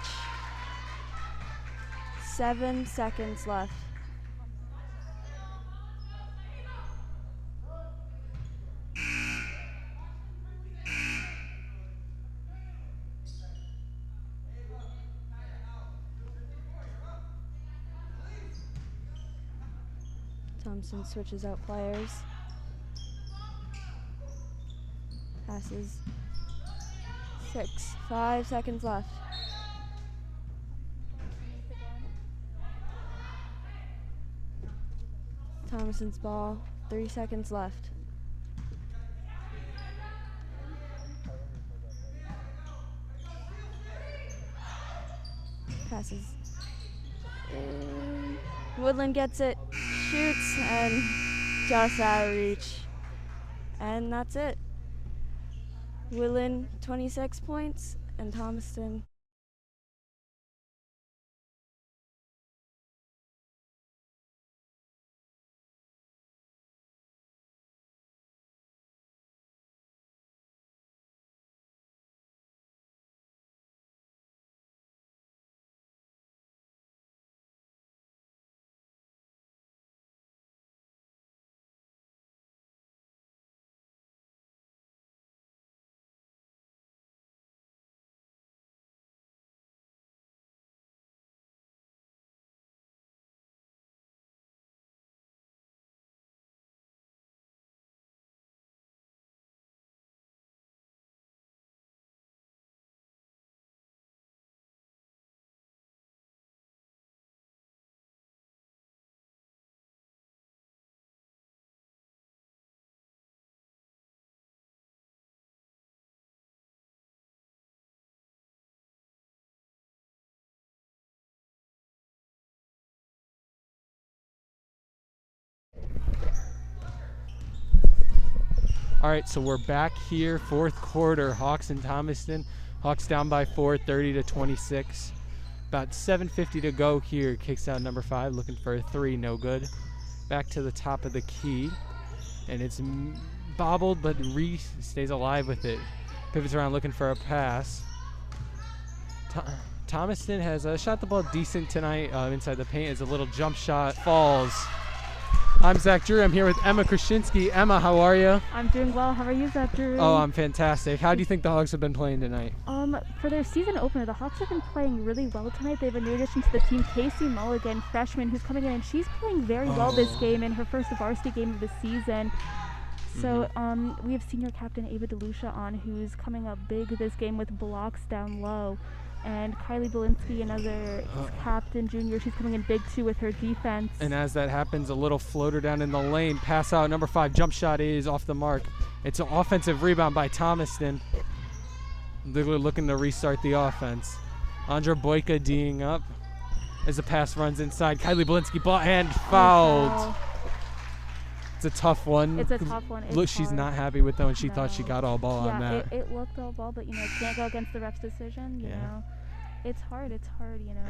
7 seconds left. Thompson switches out players. Passes. 5 seconds left. Thomason's ball, 3 seconds left. Passes. Woodland gets it, shoots, and just out of reach. And that's it. Woodland 26 points and Thomaston All right, so we're back here, fourth quarter, Hawks and Thomaston. Hawks down by 4, 30-26. About 7:50 to go here. Kicks out number 5, looking for a 3, no good. Back to the top of the key, and it's bobbled, but Reese stays alive with it. Pivots around looking for a pass. Thomaston has shot the ball decent tonight inside the paint as a little jump shot falls. I'm Zach Drew. I'm here with Emma Krasinski. Emma, how are you? I'm doing well. How are you, Zach Drew? Oh, I'm fantastic. How do you think the Hawks have been playing tonight? For their season opener, the Hawks have been playing really well tonight. They have a new addition to the team, Casey Mulligan, freshman, who's coming in, and she's playing very well this game in her first varsity game of the season. So we have senior captain Ava DeLucia on, who's coming up big this game with blocks down low. And Kylie Belinsky, another captain junior, she's coming in big too with her defense. And as that happens, a little floater down in the lane. Pass out, number 5, jump shot is off the mark. It's an offensive rebound by Thomaston. They're looking to restart the offense. Andra Boyka D'ing up as the pass runs inside. Kylie Belinsky ball and fouled. It's a tough one. It's a tough one. Look, she's not happy with that one. She thought she got all ball on that. Yeah, it looked all ball, but, you know, can't go against the ref's decision, you know. It's hard, you know.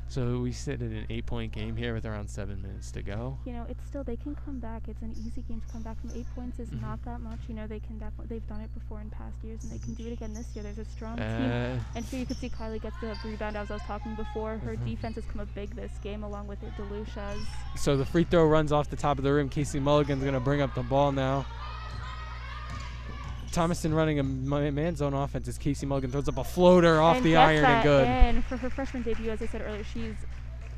So we sit in an 8-point game here with around 7 minutes to go. You know, it's still, they can come back. It's an easy game to come back from 8 points. Is not that much. You know, they can definitely, they've done it before in past years, and they can do it again this year. There's a strong team. And here you can see Kylie gets the rebound, as I was talking before. Her defense has come up big this game, along with DeLucia's. So the free throw runs off the top of the rim. Casey Mulligan's going to bring up the ball now. Thomaston running a man zone offense as Casey Mulligan throws up a floater off the iron and good. And for her freshman debut, as I said earlier, she's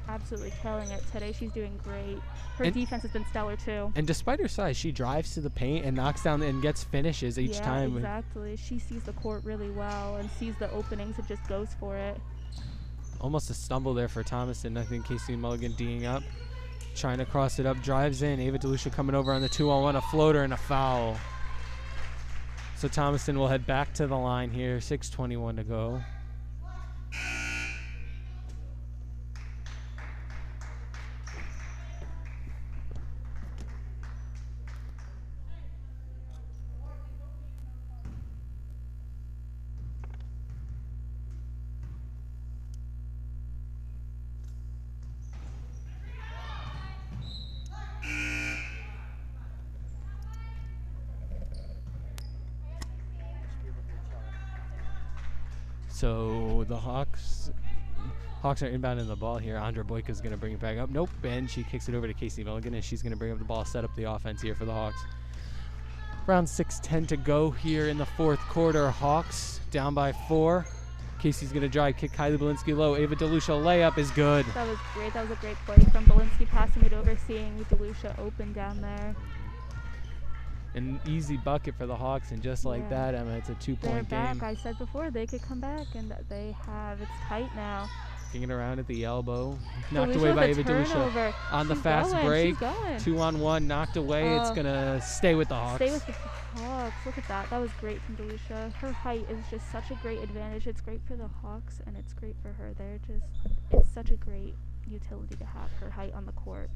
absolutely killing it today. She's doing great. Her defense has been stellar too. And despite her size, she drives to the paint and knocks down and gets finishes each time. Exactly. She sees the court really well and sees the openings and just goes for it. Almost a stumble there for Thomaston. I think Casey Mulligan D'ing up, trying to cross it up, drives in. Ava DeLucia coming over on the 2-on-1, a floater and a foul. So Thomaston will head back to the line here, 6:21 to go. So the Hawks are inbounding the ball here. Andra Boyka is going to bring it back up. Nope, and she kicks it over to Casey Mulligan, and she's going to bring up the ball, set up the offense here for the Hawks. Around 6:10 to go here in the fourth quarter. Hawks down by 4. Casey's going to drive, kick Kylie Belinsky low. Ava DeLucia layup is good. That was great. That was a great play from Belinsky, passing it over, seeing DeLucia open down there. An easy bucket for the Hawks, and just like that, Emma, it's a 2-point They're game. back. I said before they could come back, and they have. It's tight now. Kicking around at the elbow. Knocked DeLucia away by with Ava a DeLucia. turnover. On the She's fast going, break. she's going. 2-on-1, knocked away. It's going to stay with the Hawks. Stay with the Hawks. Look at that. That was great from DeLucia. Her height is just such a great advantage. It's great for the Hawks, and it's great for her. It's such a great utility to have her height on the court.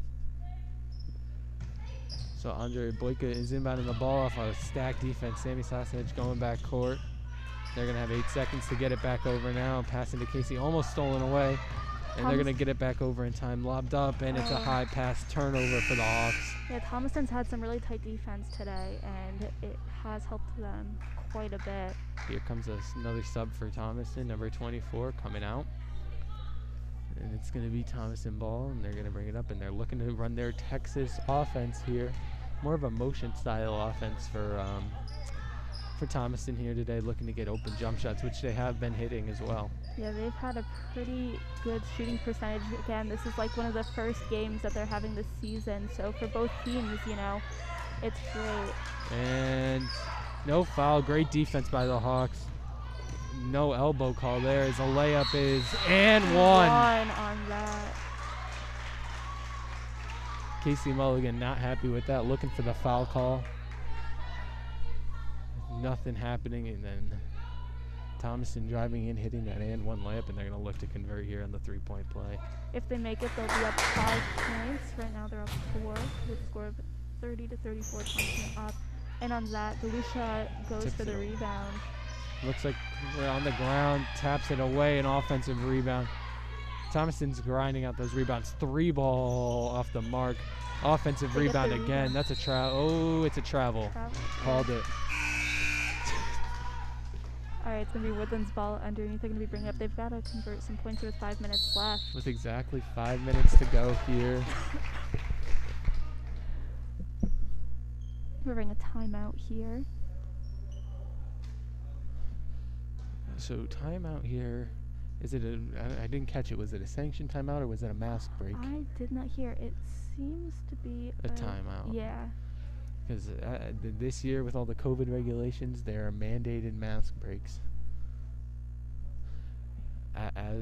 So Andra Boyka is inbounding the ball off a stacked defense. Sammy Sassanich going back court. They're going to have 8 seconds to get it back over now. Passing to Casey, almost stolen away. And they're going to get it back over in time. Lobbed up, and it's a high pass turnover for the Hawks. Yeah, Thomaston's had some really tight defense today, and it has helped them quite a bit. Here comes another sub for Thomaston, number 24, coming out. And it's going to be Thomaston ball, and they're going to bring it up, and they're looking to run their Texas offense here. More of a motion style offense for Thomaston here today, looking to get open jump shots, which they have been hitting as well. Yeah, they've had a pretty good shooting percentage. Again, this is like one of the first games that they're having this season, so for both teams, you know, it's great. And no foul, great defense by the Hawks. No elbow call there as a layup is and one. One on that. Casey Mulligan not happy with that, looking for the foul call. Nothing happening, and then Thomaston driving in, hitting that and one layup, and they're going to look to convert here on the 3-point play. If they make it, they'll be up 5 points. Right now they're up 4 with a score of 30-34, Thomaston up. And on that, DeLucia goes Tips for the it rebound. Looks like we're on the ground, taps it away, an offensive rebound. Thomaston's grinding out those rebounds. 3 ball off the mark. Offensive rebound again. That's a travel. Oh, it's a travel. Called it. All right, it's going to be Woodland's ball underneath. They're going to be bringing up. They've got to convert some points with 5 minutes left. With exactly 5 minutes to go here. We're running a timeout here. So timeout here. Is it I didn't catch it. Was it a sanctioned timeout or was it a mask break? I did not hear. It seems to be a timeout. Yeah. Because this year with all the COVID regulations, there are mandated mask breaks.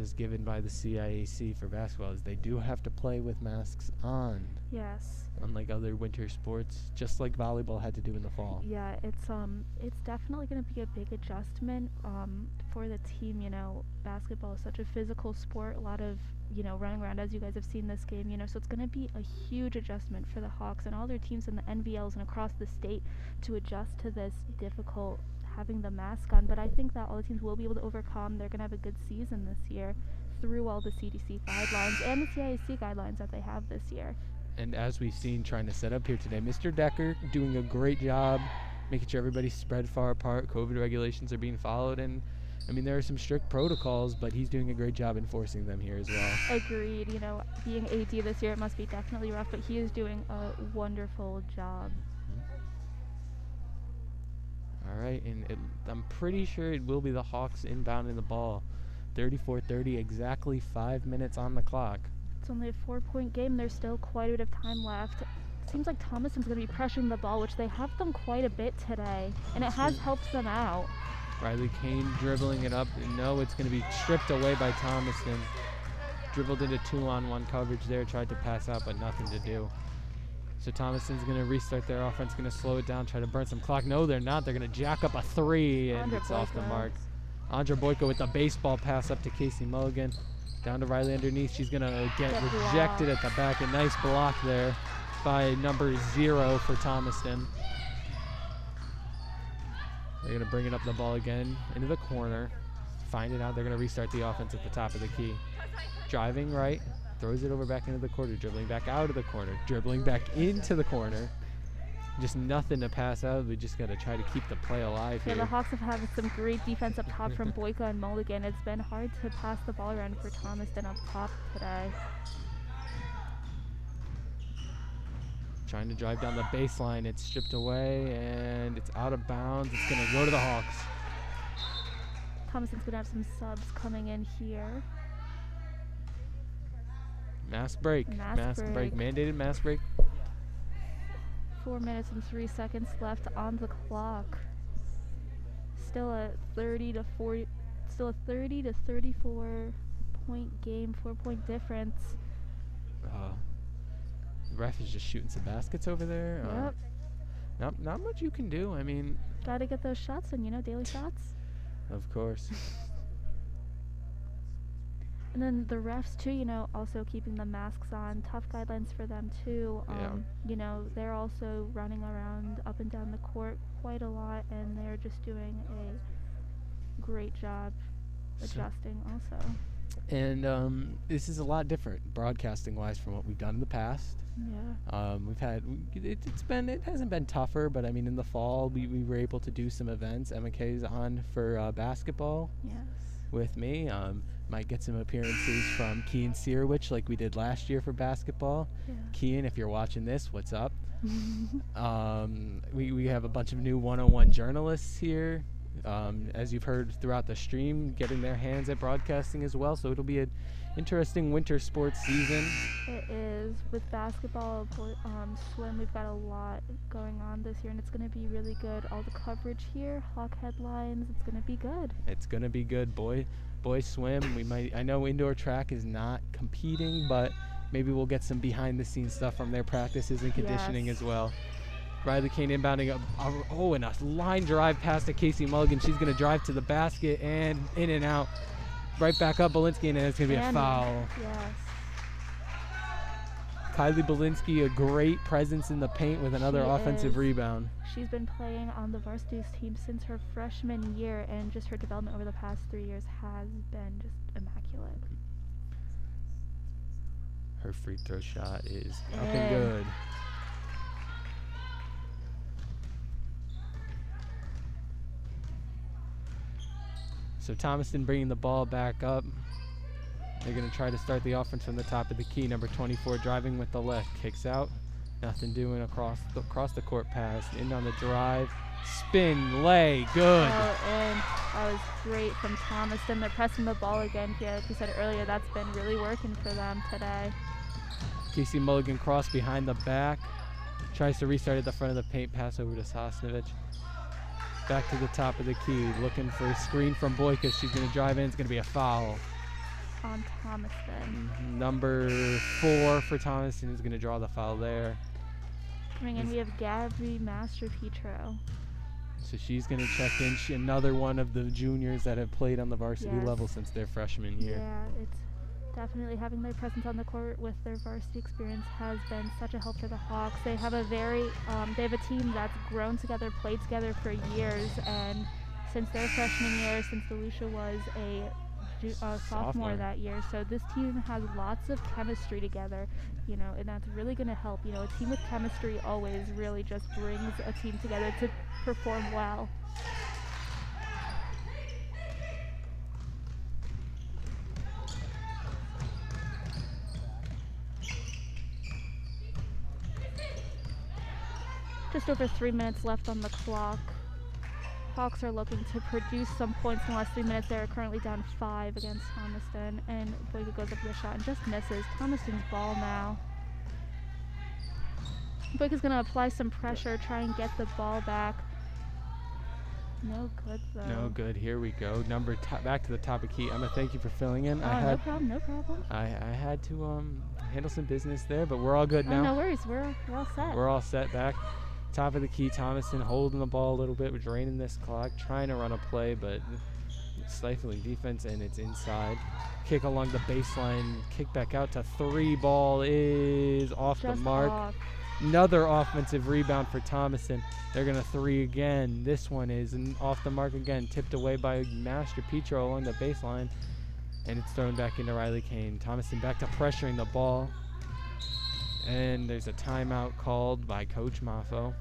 as given by the CIAC for basketball is they do have to play with masks on, Yes. unlike other winter sports, just like volleyball had to do in the fall. Yeah, it's definitely going to be a big adjustment for the team. You know, basketball is such a physical sport, a lot of, you know, running around, as you guys have seen this game, you know, so it's going to be a huge adjustment for the Hawks and all their teams in the NVLs and across the state to adjust to this difficult having the mask on. But I think that all the teams will be able to overcome. They're going to have a good season this year through all the CDC guidelines and the CIAC guidelines that they have this year. And as we've seen trying to set up here today, Mr. Decker doing a great job making sure everybody's spread far apart. COVID regulations are being followed, and I mean there are some strict protocols, but he's doing a great job enforcing them here as well. Agreed. You know, being AD this year, it must be definitely rough, but he is doing a wonderful job. All right, and I'm pretty sure it will be the Hawks inbounding the ball. 34-30, exactly 5 minutes on the clock. It's only a 4-point game. There's still quite a bit of time left. Seems like Thomason's going to be pressuring the ball, which they have done quite a bit today, and it has helped them out. Riley Kane dribbling it up. No, it's going to be stripped away by Thomason. Dribbled into 2-on-1 coverage there, tried to pass out, but nothing to do. So Thomason's going to restart their offense, going to slow it down, try to burn some clock. No, they're not. They're going to jack up a three, and it's off the mark. Andra Boyko with the baseball pass up to Casey Mulligan. Down to Riley underneath. She's going to get rejected at the back. A nice block there by number 0 for Thomaston. They're going to bring it up the ball again into the corner. Find it out. They're going to restart the offense at the top of the key. Driving right. Throws it over back into the corner, dribbling back out of the corner, dribbling back into the corner. Just nothing to pass out. We just got to try to keep the play alive here. Yeah, the Hawks have had some great defense up top from Boyko and Mulligan. It's been hard to pass the ball around for Thomaston up top today. Trying to drive down the baseline. It's stripped away, and it's out of bounds. It's going to go to the Hawks. Thomaston's going to have some subs coming in here. Mask break. Mask break. Mandated mask break. 4 minutes and 3 seconds left on the clock. Still a 30 to 34 point game, 4-point difference. The ref is just shooting some baskets over there. Yep. Not much you can do. I mean, gotta get those shots in, you know, daily shots. Of course. And then the refs too, you know, also keeping the masks on. Tough guidelines for them too. You know, they're also running around up and down the court quite a lot, and they're just doing a great job adjusting also. And this is a lot different broadcasting wise from what we've done in the past. Yeah. We've had it hasn't been tougher, but I mean in the fall we were able to do some events. MK's on for basketball. Yes. With me. Might get some appearances from Kean Searwich like we did last year for basketball. Yeah. Kean, if you're watching this, what's up? We have a bunch of new 101 journalists here. As you've heard throughout the stream, getting their hands at broadcasting as well. So it'll be an interesting winter sports season. It is. With basketball, swim, we've got a lot going on this year, and it's going to be really good. All the coverage here, Hawk headlines, it's going to be good. It's going to be good. Boys swim. I know indoor track is not competing, but maybe we'll get some behind the scenes stuff from their practices and conditioning as well. Riley Kane inbounding and a line drive pass to Casey Mulligan. She's going to drive to the basket and in and out. Right back up Belinsky, and it's going to be a foul. Yes. Kylie Belinsky, a great presence in the paint with another offensive rebound. She's been playing on the varsity team since her freshman year, and just her development over the past 3 years has been just immaculate. Her free throw shot is up and good. So Thomaston bringing the ball back up. They're going to try to start the offense from the top of the key. Number 24 driving with the left. Kicks out. Nothing doing across the court pass. In on the drive. Spin, lay, good. And that was great from Thomaston. They're pressing the ball again. Yeah, like we said earlier, that's been really working for them today. Casey Mulligan cross behind the back. Tries to restart at the front of the paint. Pass over to Sosnovich. Back to the top of the key. Looking for a screen from Boyka. She's going to drive in. It's going to be a foul. on Thomaston. Number 4 for Thomaston is going to draw the foul there. Coming in, we have Gabby Master-Petro. So she's going to check in. Another one of the juniors that have played on the varsity Yes. level since their freshman year. Yeah, it's definitely having their presence on the court with their varsity experience has been such a help for the Hawks. They have a they have a team that's grown together, played together for years, and since their freshman year, since Delucia was a sophomore that year, so this team has lots of chemistry together, you know, and that's really going to help. You know, a team with chemistry always really just brings a team together to perform well. Just over 3 minutes left on the clock. Hawks are looking to produce some points in the last 3 minutes. They're currently down 5 against Thomaston, and Boyka goes up for the shot and just misses. Thomaston's ball now. Boyka's going to apply some pressure, try and get the ball back. No good, though. No good. Here we go. Back to the top of key. Emma, thank you for filling in. No problem, no problem. I had to handle some business there, but we're all good now. No worries. We're all set. We're all set back. Top of the key, Thomaston holding the ball a little bit, draining this clock, trying to run a play, but stifling defense, and it's inside. Kick along the baseline, kick back out to 3. Ball is off the mark. Another offensive rebound for Thomaston. They're going to 3 again. This one is off the mark again, tipped away by Master-Petro along the baseline, and it's thrown back into Riley Kane. Thomaston back to pressuring the ball. And there's a timeout called by Coach Maffo.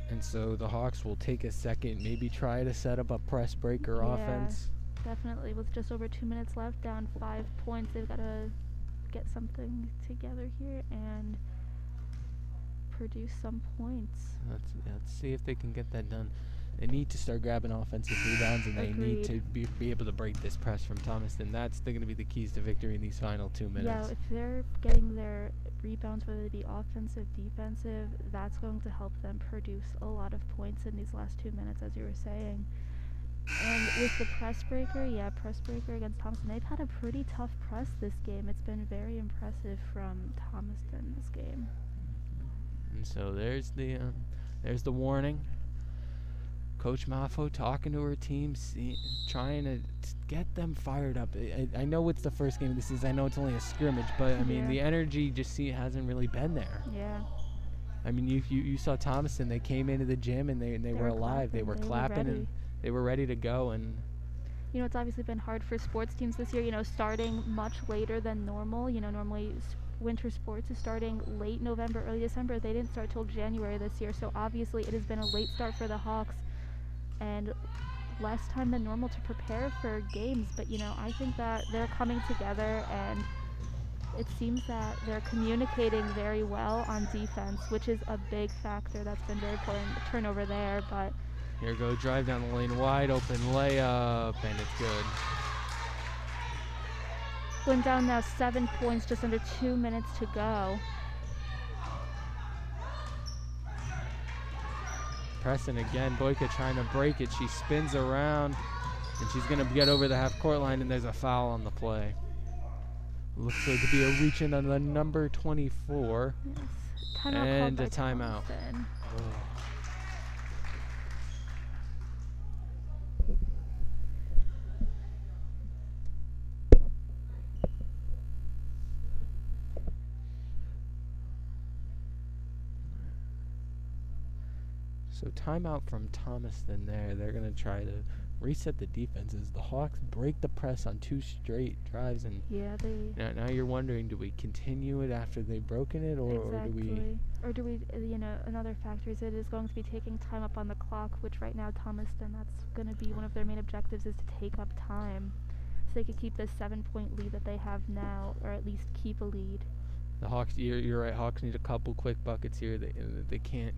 And so the Hawks will take a second, maybe try to set up a press breaker offense. Definitely. With just over 2 minutes left, down 5 points, they've got to get something together here and produce some points. Let's see if they can get that done. They need to start grabbing offensive rebounds, and they need to be able to break this press from Thomaston. That's going to be the keys to victory in these final 2 minutes. Yeah, if they're getting their rebounds, whether they be offensive, defensive, that's going to help them produce a lot of points in these last 2 minutes, as you were saying. And with the press breaker against Thomaston, they've had a pretty tough press this game. It's been very impressive from Thomaston this game. And so there's the warning. Coach Maffo talking to her team, trying to get them fired up. I know it's the first game of the season. I know it's only a scrimmage, but I mean the energy hasn't really been there. Yeah. I mean you saw Thomaston. They came into the gym and they were alive. They were clapping and they were ready to go. And you know, it's obviously been hard for sports teams this year. You know, starting much later than normal. You know, normally winter sports is starting late November, early December. They didn't start till January this year, so obviously it has been a late start for the Hawks and less time than normal to prepare for games. But you know, I think that they're coming together, and it seems that they're communicating very well on defense, which is a big factor. That's been very important. Turnover there, but here go, drive down the lane, wide open layup, and it's good. Going down now 7 points, just under 2 minutes to go. Pressing again, Boyka trying to break it. She spins around, and she's going to get over the half-court line, and there's a foul on the play. Looks like to be a reach-in on the number 24. Yes. Timeout and called a by timeout. Thomaston. So timeout from Thomaston there. They're going to try to reset the defenses. The Hawks break the press on 2 straight drives, and now you're wondering, do we continue it after they've broken it, or do we you know, another factor is it is going to be taking time up on the clock, which right now Thomaston, that's going to be one of their main objectives, is to take up time so they could keep this 7-point lead that they have now, or at least keep a lead. The Hawks, you're right, Hawks need a couple quick buckets here. They can't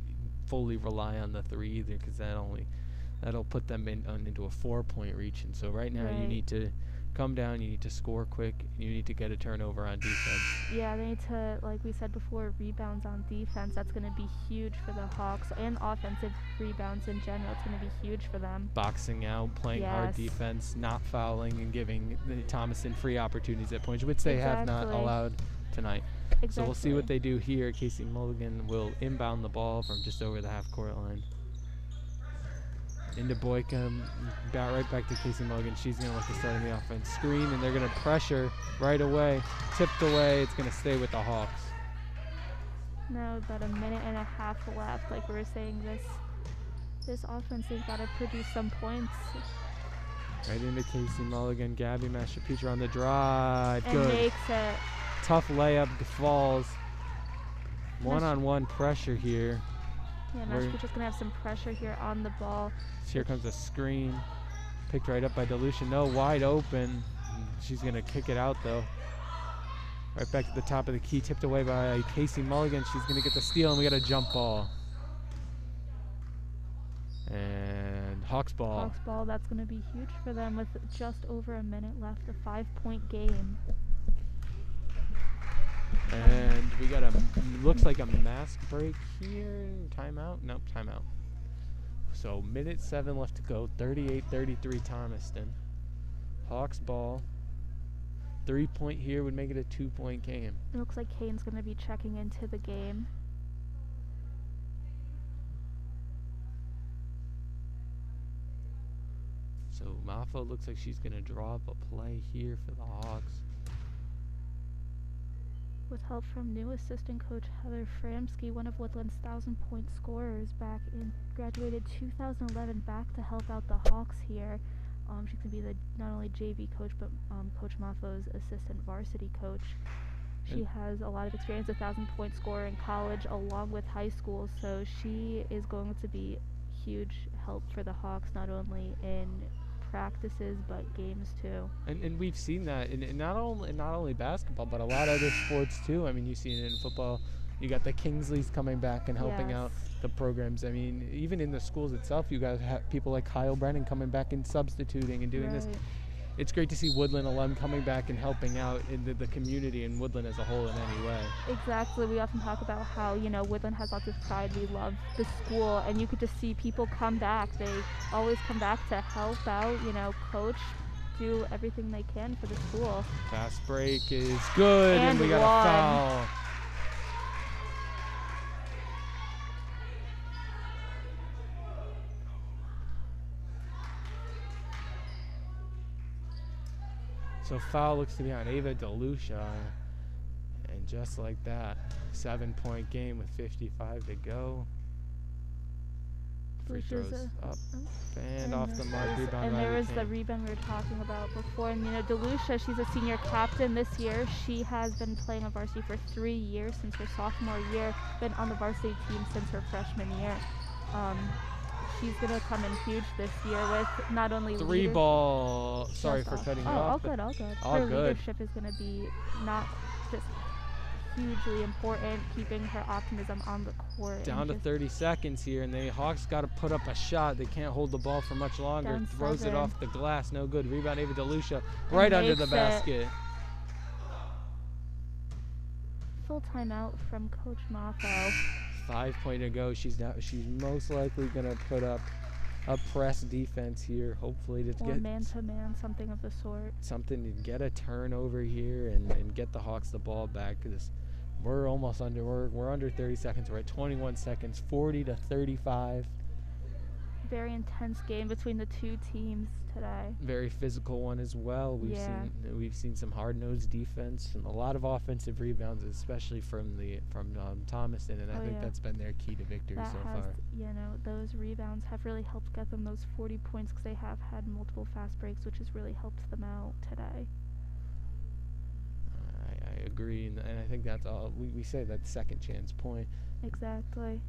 fully rely on the 3 either, because that'll put them into a 4-point reach. And so right now you need to come down, you need to score quick, you need to get a turnover on defense. Yeah, they need to, like we said before, rebounds on defense. That's going to be huge for the Hawks, and offensive rebounds in general. It's going to be huge for them. Boxing out, playing hard Yes. defense, not fouling, and giving Thomaston free opportunities at points, which they have not Exactly. allowed tonight. Exactly. So we'll see what they do here. Casey Mulligan will inbound the ball from just over the half-court line. Into Boyka, right back to Casey Mulligan. She's going to look to start in the offense. Screen, and they're going to pressure right away. Tipped away. It's going to stay with the Hawks. Now about a minute and a half left. Like we were saying, this offense, they've got to produce some points. Right into Casey Mulligan. Gabby Mashapetra on the drive. And Good. makes it. Tough layup, falls. One-on-one pressure here. Yeah, We're- Massachusetts going to have some pressure here on the ball. Here comes a screen. Picked right up by Delucia. No, wide open. She's going to kick it out, though. Right back to the top of the key. Tipped away by Casey Mulligan. She's going to get the steal, and we got a jump ball. And Hawks ball. Hawks ball, that's going to be huge for them with just over a minute left. A 5-point game. And we got looks like a mask break here. Timeout? Nope, timeout. So minute 7 left to go. 38-33 Thomaston. Hawks ball. 3-point here would make it a 2-point game. It looks like Kane's going to be checking into the game. So Mafo looks like she's going to draw up a play here for the Hawks. With help from new assistant coach Heather Framsky, one of Woodland's 1,000-point scorers, graduated 2011, back to help out the Hawks here. She's going to be the not only JV coach, but Coach Mafo's assistant varsity coach. She has a lot of experience, 1,000-point scorer in college along with high school, so she is going to be huge help for the Hawks, not only in practices but games too. And we've seen that in not only basketball, but a lot of other sports too. I mean, you've seen it in football. You got the Kingsleys coming back and helping out the programs. I mean, even in the schools itself, you guys have people like Kyle Brennan coming back and substituting and doing this. It's great to see Woodland alum coming back and helping out in the community and Woodland as a whole in any way. Exactly. We often talk about how, Woodland has lots of pride. We love the school, and you could just see people come back. They always come back to help out, coach, do everything they can for the school. Fast break is good, and we got a foul. So foul looks to be on Ava DeLucia, and just like that, 7-point game with 55 to go. Free throws up and off the mark. Rebound. And there was the rebound we were talking about before. And DeLucia, she's a senior captain this year. She has been playing on varsity for 3 years since her sophomore year. Been on the varsity team since her freshman year. She's going to come in huge this year with not only ball. Sorry for cutting you off. All good. All her good. leadership is going to be not just hugely important, keeping her optimism on the court. Down to 30 seconds here, and the Hawks got to put up a shot. They can't hold the ball for much longer. Down Throws 7. it off the glass. No good. Rebound, Ava DeLucia, right under the basket. Full timeout from Coach Mafo. 5-point to go. She's most likely gonna put up a press defense here. Hopefully to Or get man-to-man, something of the sort. something to get a turnover here and get the Hawks the ball back, because we're almost under. We're under 30 seconds. We're at 21 seconds. 40-35. Very intense game between the two teams today. Very physical one as well. We've seen some hard-nosed defense and a lot of offensive rebounds, especially from Thomaston, and I think that's been their key to victory so far. Those rebounds have really helped get them those 40 points, because they have had multiple fast breaks, which has really helped them out today. I agree, and I think that's all we say. That second chance point. Exactly.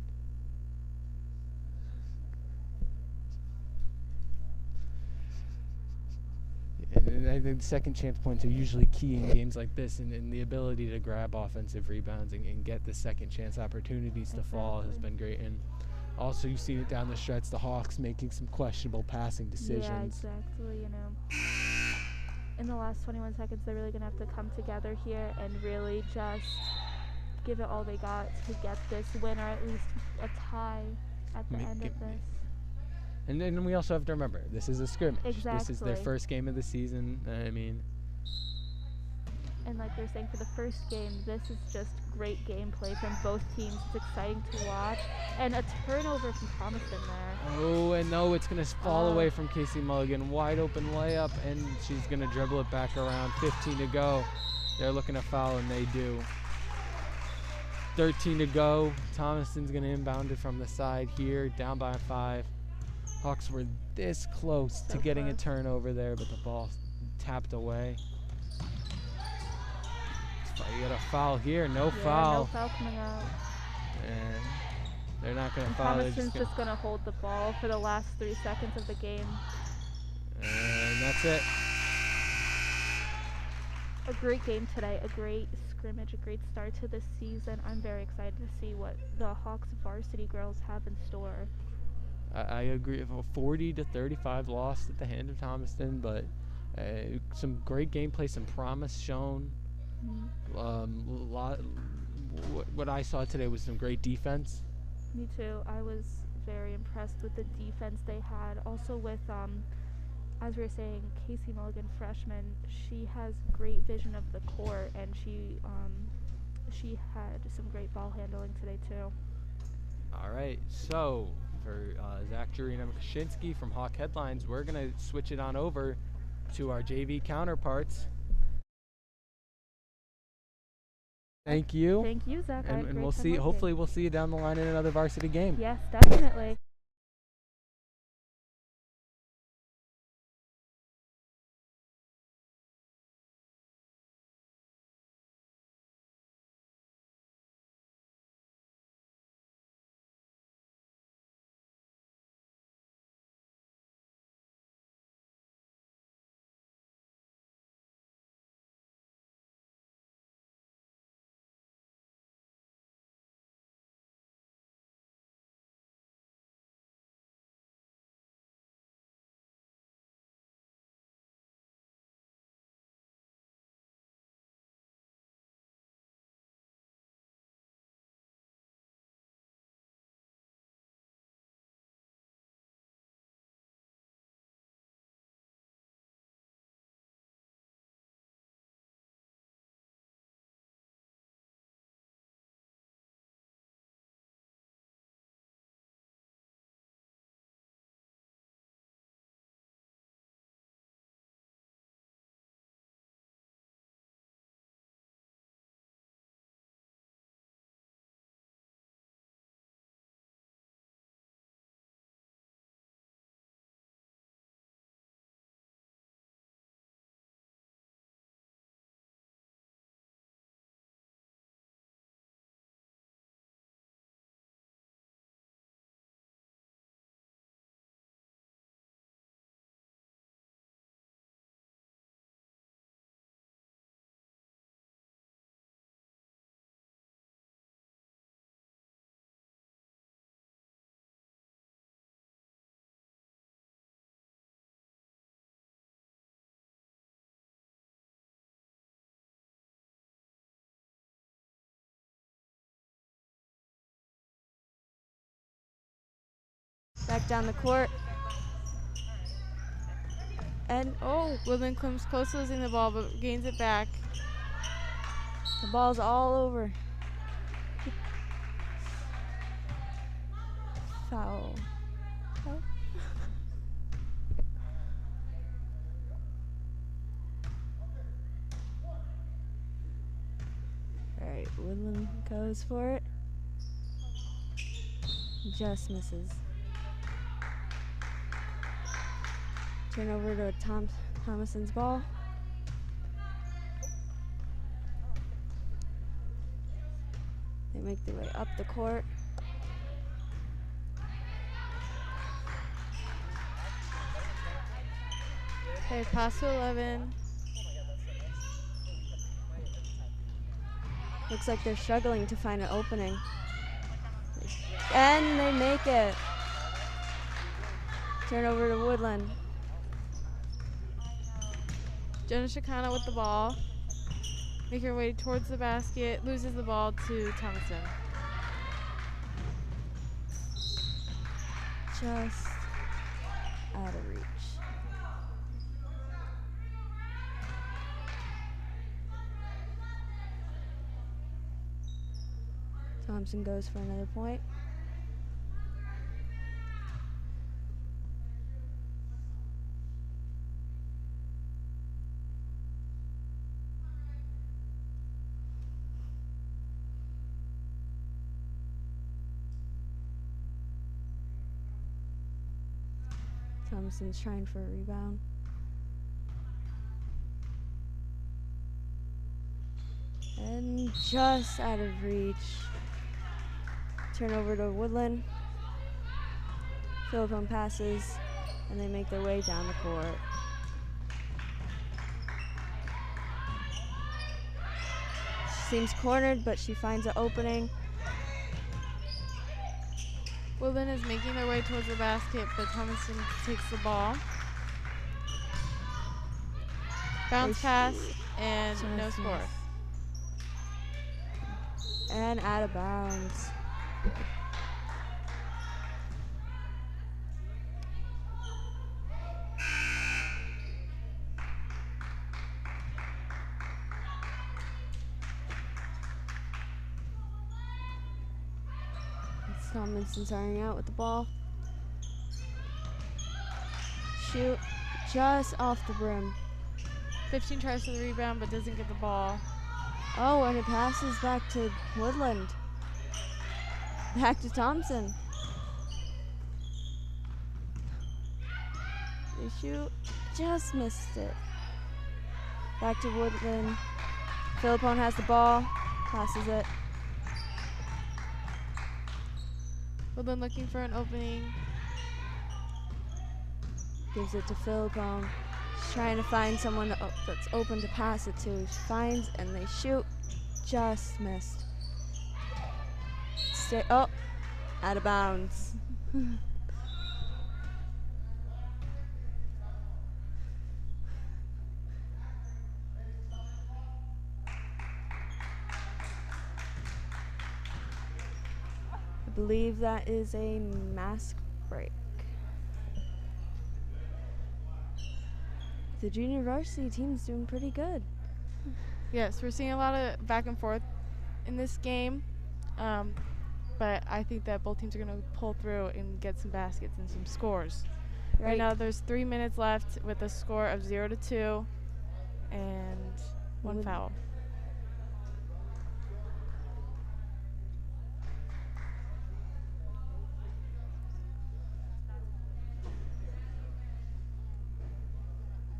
And I think second chance points are usually key in games like this, and the ability to grab offensive rebounds and get the second chance opportunities to fall has been great. And also, you see it down the stretch, the Hawks making some questionable passing decisions. Yeah, exactly. in the last 21 seconds, they're really going to have to come together here and really just give it all they got to get this win, or at least a tie at the end of this. And then we also have to remember, this is a scrimmage. Exactly. This is their first game of the season. I mean, and like they're saying, for the first game, this is just great gameplay from both teams. It's exciting to watch. And a turnover from Thomaston there. oh, and no, it's going to fall away from Casey Mulligan. Wide open layup, and she's going to dribble it back around. 15 to go. They're looking to foul, and they do. 13 to go. Thomaston's going to inbound it from the side here, down by 5. Hawks were this close to getting a turnover there, but the ball tapped away. You got a foul here, no foul. No foul coming out. And they're not going to And foul. Thomaston's just going to hold the ball for the last 3 seconds of the game. And that's it. A great game today, a great scrimmage, a great start to the season. I'm very excited to see what the Hawks varsity girls have in store. I agree. A 40-35 loss at the hand of Thomaston, but some great gameplay, some promise shown. What I saw today was some great defense. Me too. I was very impressed with the defense they had. Also with, as we were saying, Casey Mulligan, freshman, she has great vision of the court, and she had some great ball handling today too. All right, so for Zach Jury and Emma Kaczynski from Hawk Headlines, we're going to switch it on over to our JV counterparts. Thank you. Thank you, Zach. And we'll see. Hopefully, we'll see you down the line in another varsity game. Yes, definitely. Back down the court. And Woodland comes close to losing the ball, but gains it back. the ball's all over. Foul. Alright, Woodland goes for it. Just misses. Turn over to Thomason's ball. They make their way up the court. Okay, pass to 11. Looks like they're struggling to find an opening. And they make it. Turn over to Woodland. Jenna Shikana with the ball. Make her way towards the basket. Loses the ball to Thomason. Just out of reach. Thompson goes for another point. Thompson's trying for a rebound. And just out of reach. Turnover to Woodland. Philippone passes, and they make their way down the court. She seems cornered, but she finds an opening. Woodland is making their way towards the basket, but Thomason takes the ball. Bounce pass, and no score. And out of bounds. Tomlinson starting out with the ball. Shoot just off the brim. 15 tries for the rebound, but doesn't get the ball. Oh, and it passes back to Woodland. Back to Thompson. They shoot, just missed it. Back to Woodland. Philippone has the ball, passes it. Woodland looking for an opening. Gives it to Philippone. She's trying to find someone that's open to pass it to. She finds and they shoot. Just missed. Stay up. Out of bounds. I believe that is a mask break. The junior varsity team's doing pretty good. Yes, we're seeing a lot of back and forth in this game, but I think that both teams are going to pull through and get some baskets and some scores. Right now there's 3 minutes left with a score of 0-2 and one foul.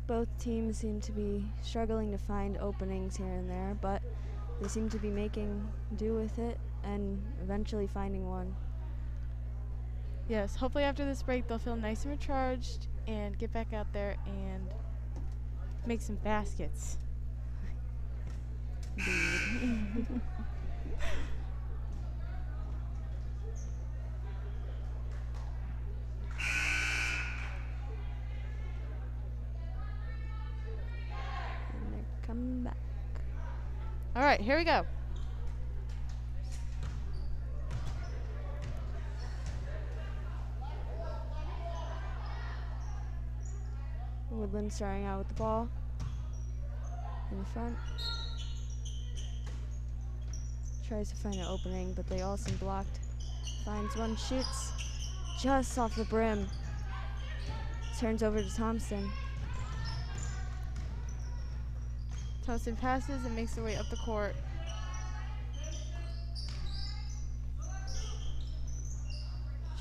Both teams seem to be struggling to find openings here and there, but they seem to be making do with it and eventually finding one. Yes, hopefully after this break they'll feel nice and recharged and get back out there and make some baskets. Indeed. Coming back. All right, here we go. Woodland starting out with the ball in the front. Tries to find an opening, but they all seem blocked. Finds one, shoots just off the brim. Turns over to Thompson. Thompson passes and makes their way up the court.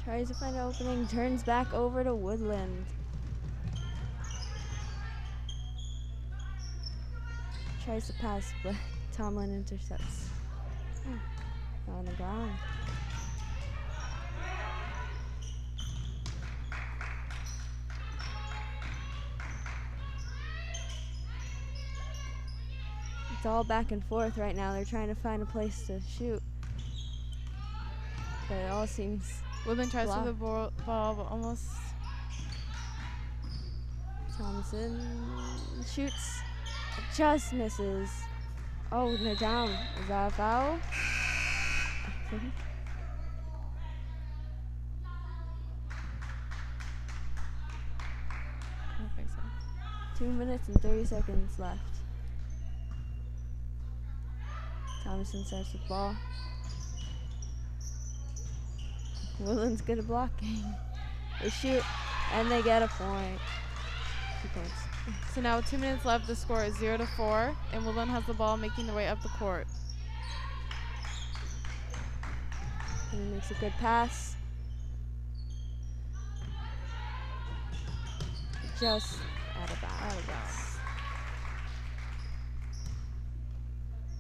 Tries to find an opening, turns back over to Woodland. Tries to pass, but Tomlin intercepts. On the ground. It's all back and forth right now. They're trying to find a place to shoot. But it all seems Woodland tries blocked. for the ball, but almost. Thompson shoots Just misses. Oh, and they're down. Is that a foul? I don't think so. 2 minutes and 30 seconds left. Thomason starts with the ball. Woodland's good at blocking. They shoot, and they get a point. 2 points. So now with 2 minutes left, the score is 0-4, and Woodland has the ball making their way up the court. And he makes a good pass. Just out of bounds.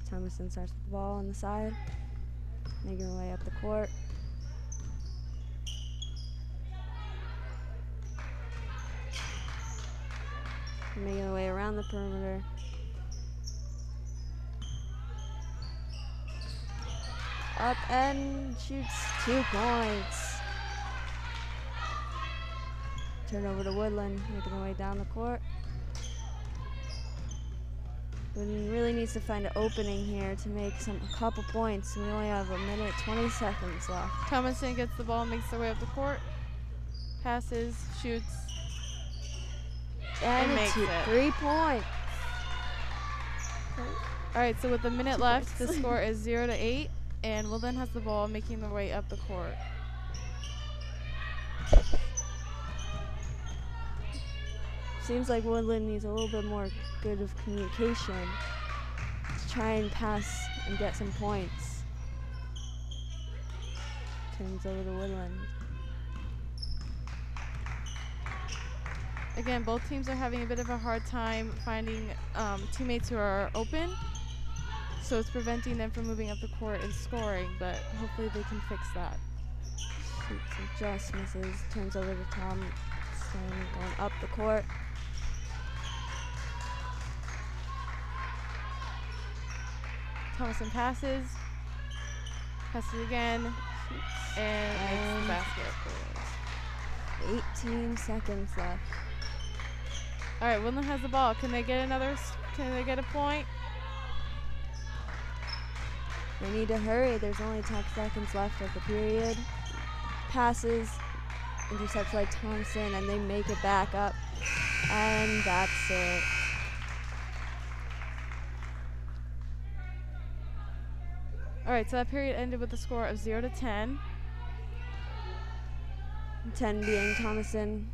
Thomason starts with the ball on the side, making her way up the court. Making her way around the perimeter. Up and shoots 2 points. Turn over to Woodland, making her way down the court. Woodland really needs to find an opening here to make a couple points. We only have 1 minute, 20 seconds left. Thomason gets the ball, makes their way up the court, passes, shoots, And makes it. 3 points. All right, so with a minute left, the score is 0-8, and Woodland has the ball making their way up the court. Seems like Woodland needs a little bit more good of communication to try and pass and get some points. Turns over to Woodland. Again, both teams are having a bit of a hard time finding teammates who are open, so it's preventing them from moving up the court and scoring, but hopefully they can fix that. Shoots and just misses. Turns over to Tom. Going up the court. Thomason passes again, and makes the basket. 18 seconds left. All right, Woodland has the ball. Can they get can they get a point? They need to hurry. There's only 10 seconds left of the period. Passes, intercepts by Thompson, and they make it back up. And that's it. All right, so that period ended with a score of 0-10. 10 being Thomason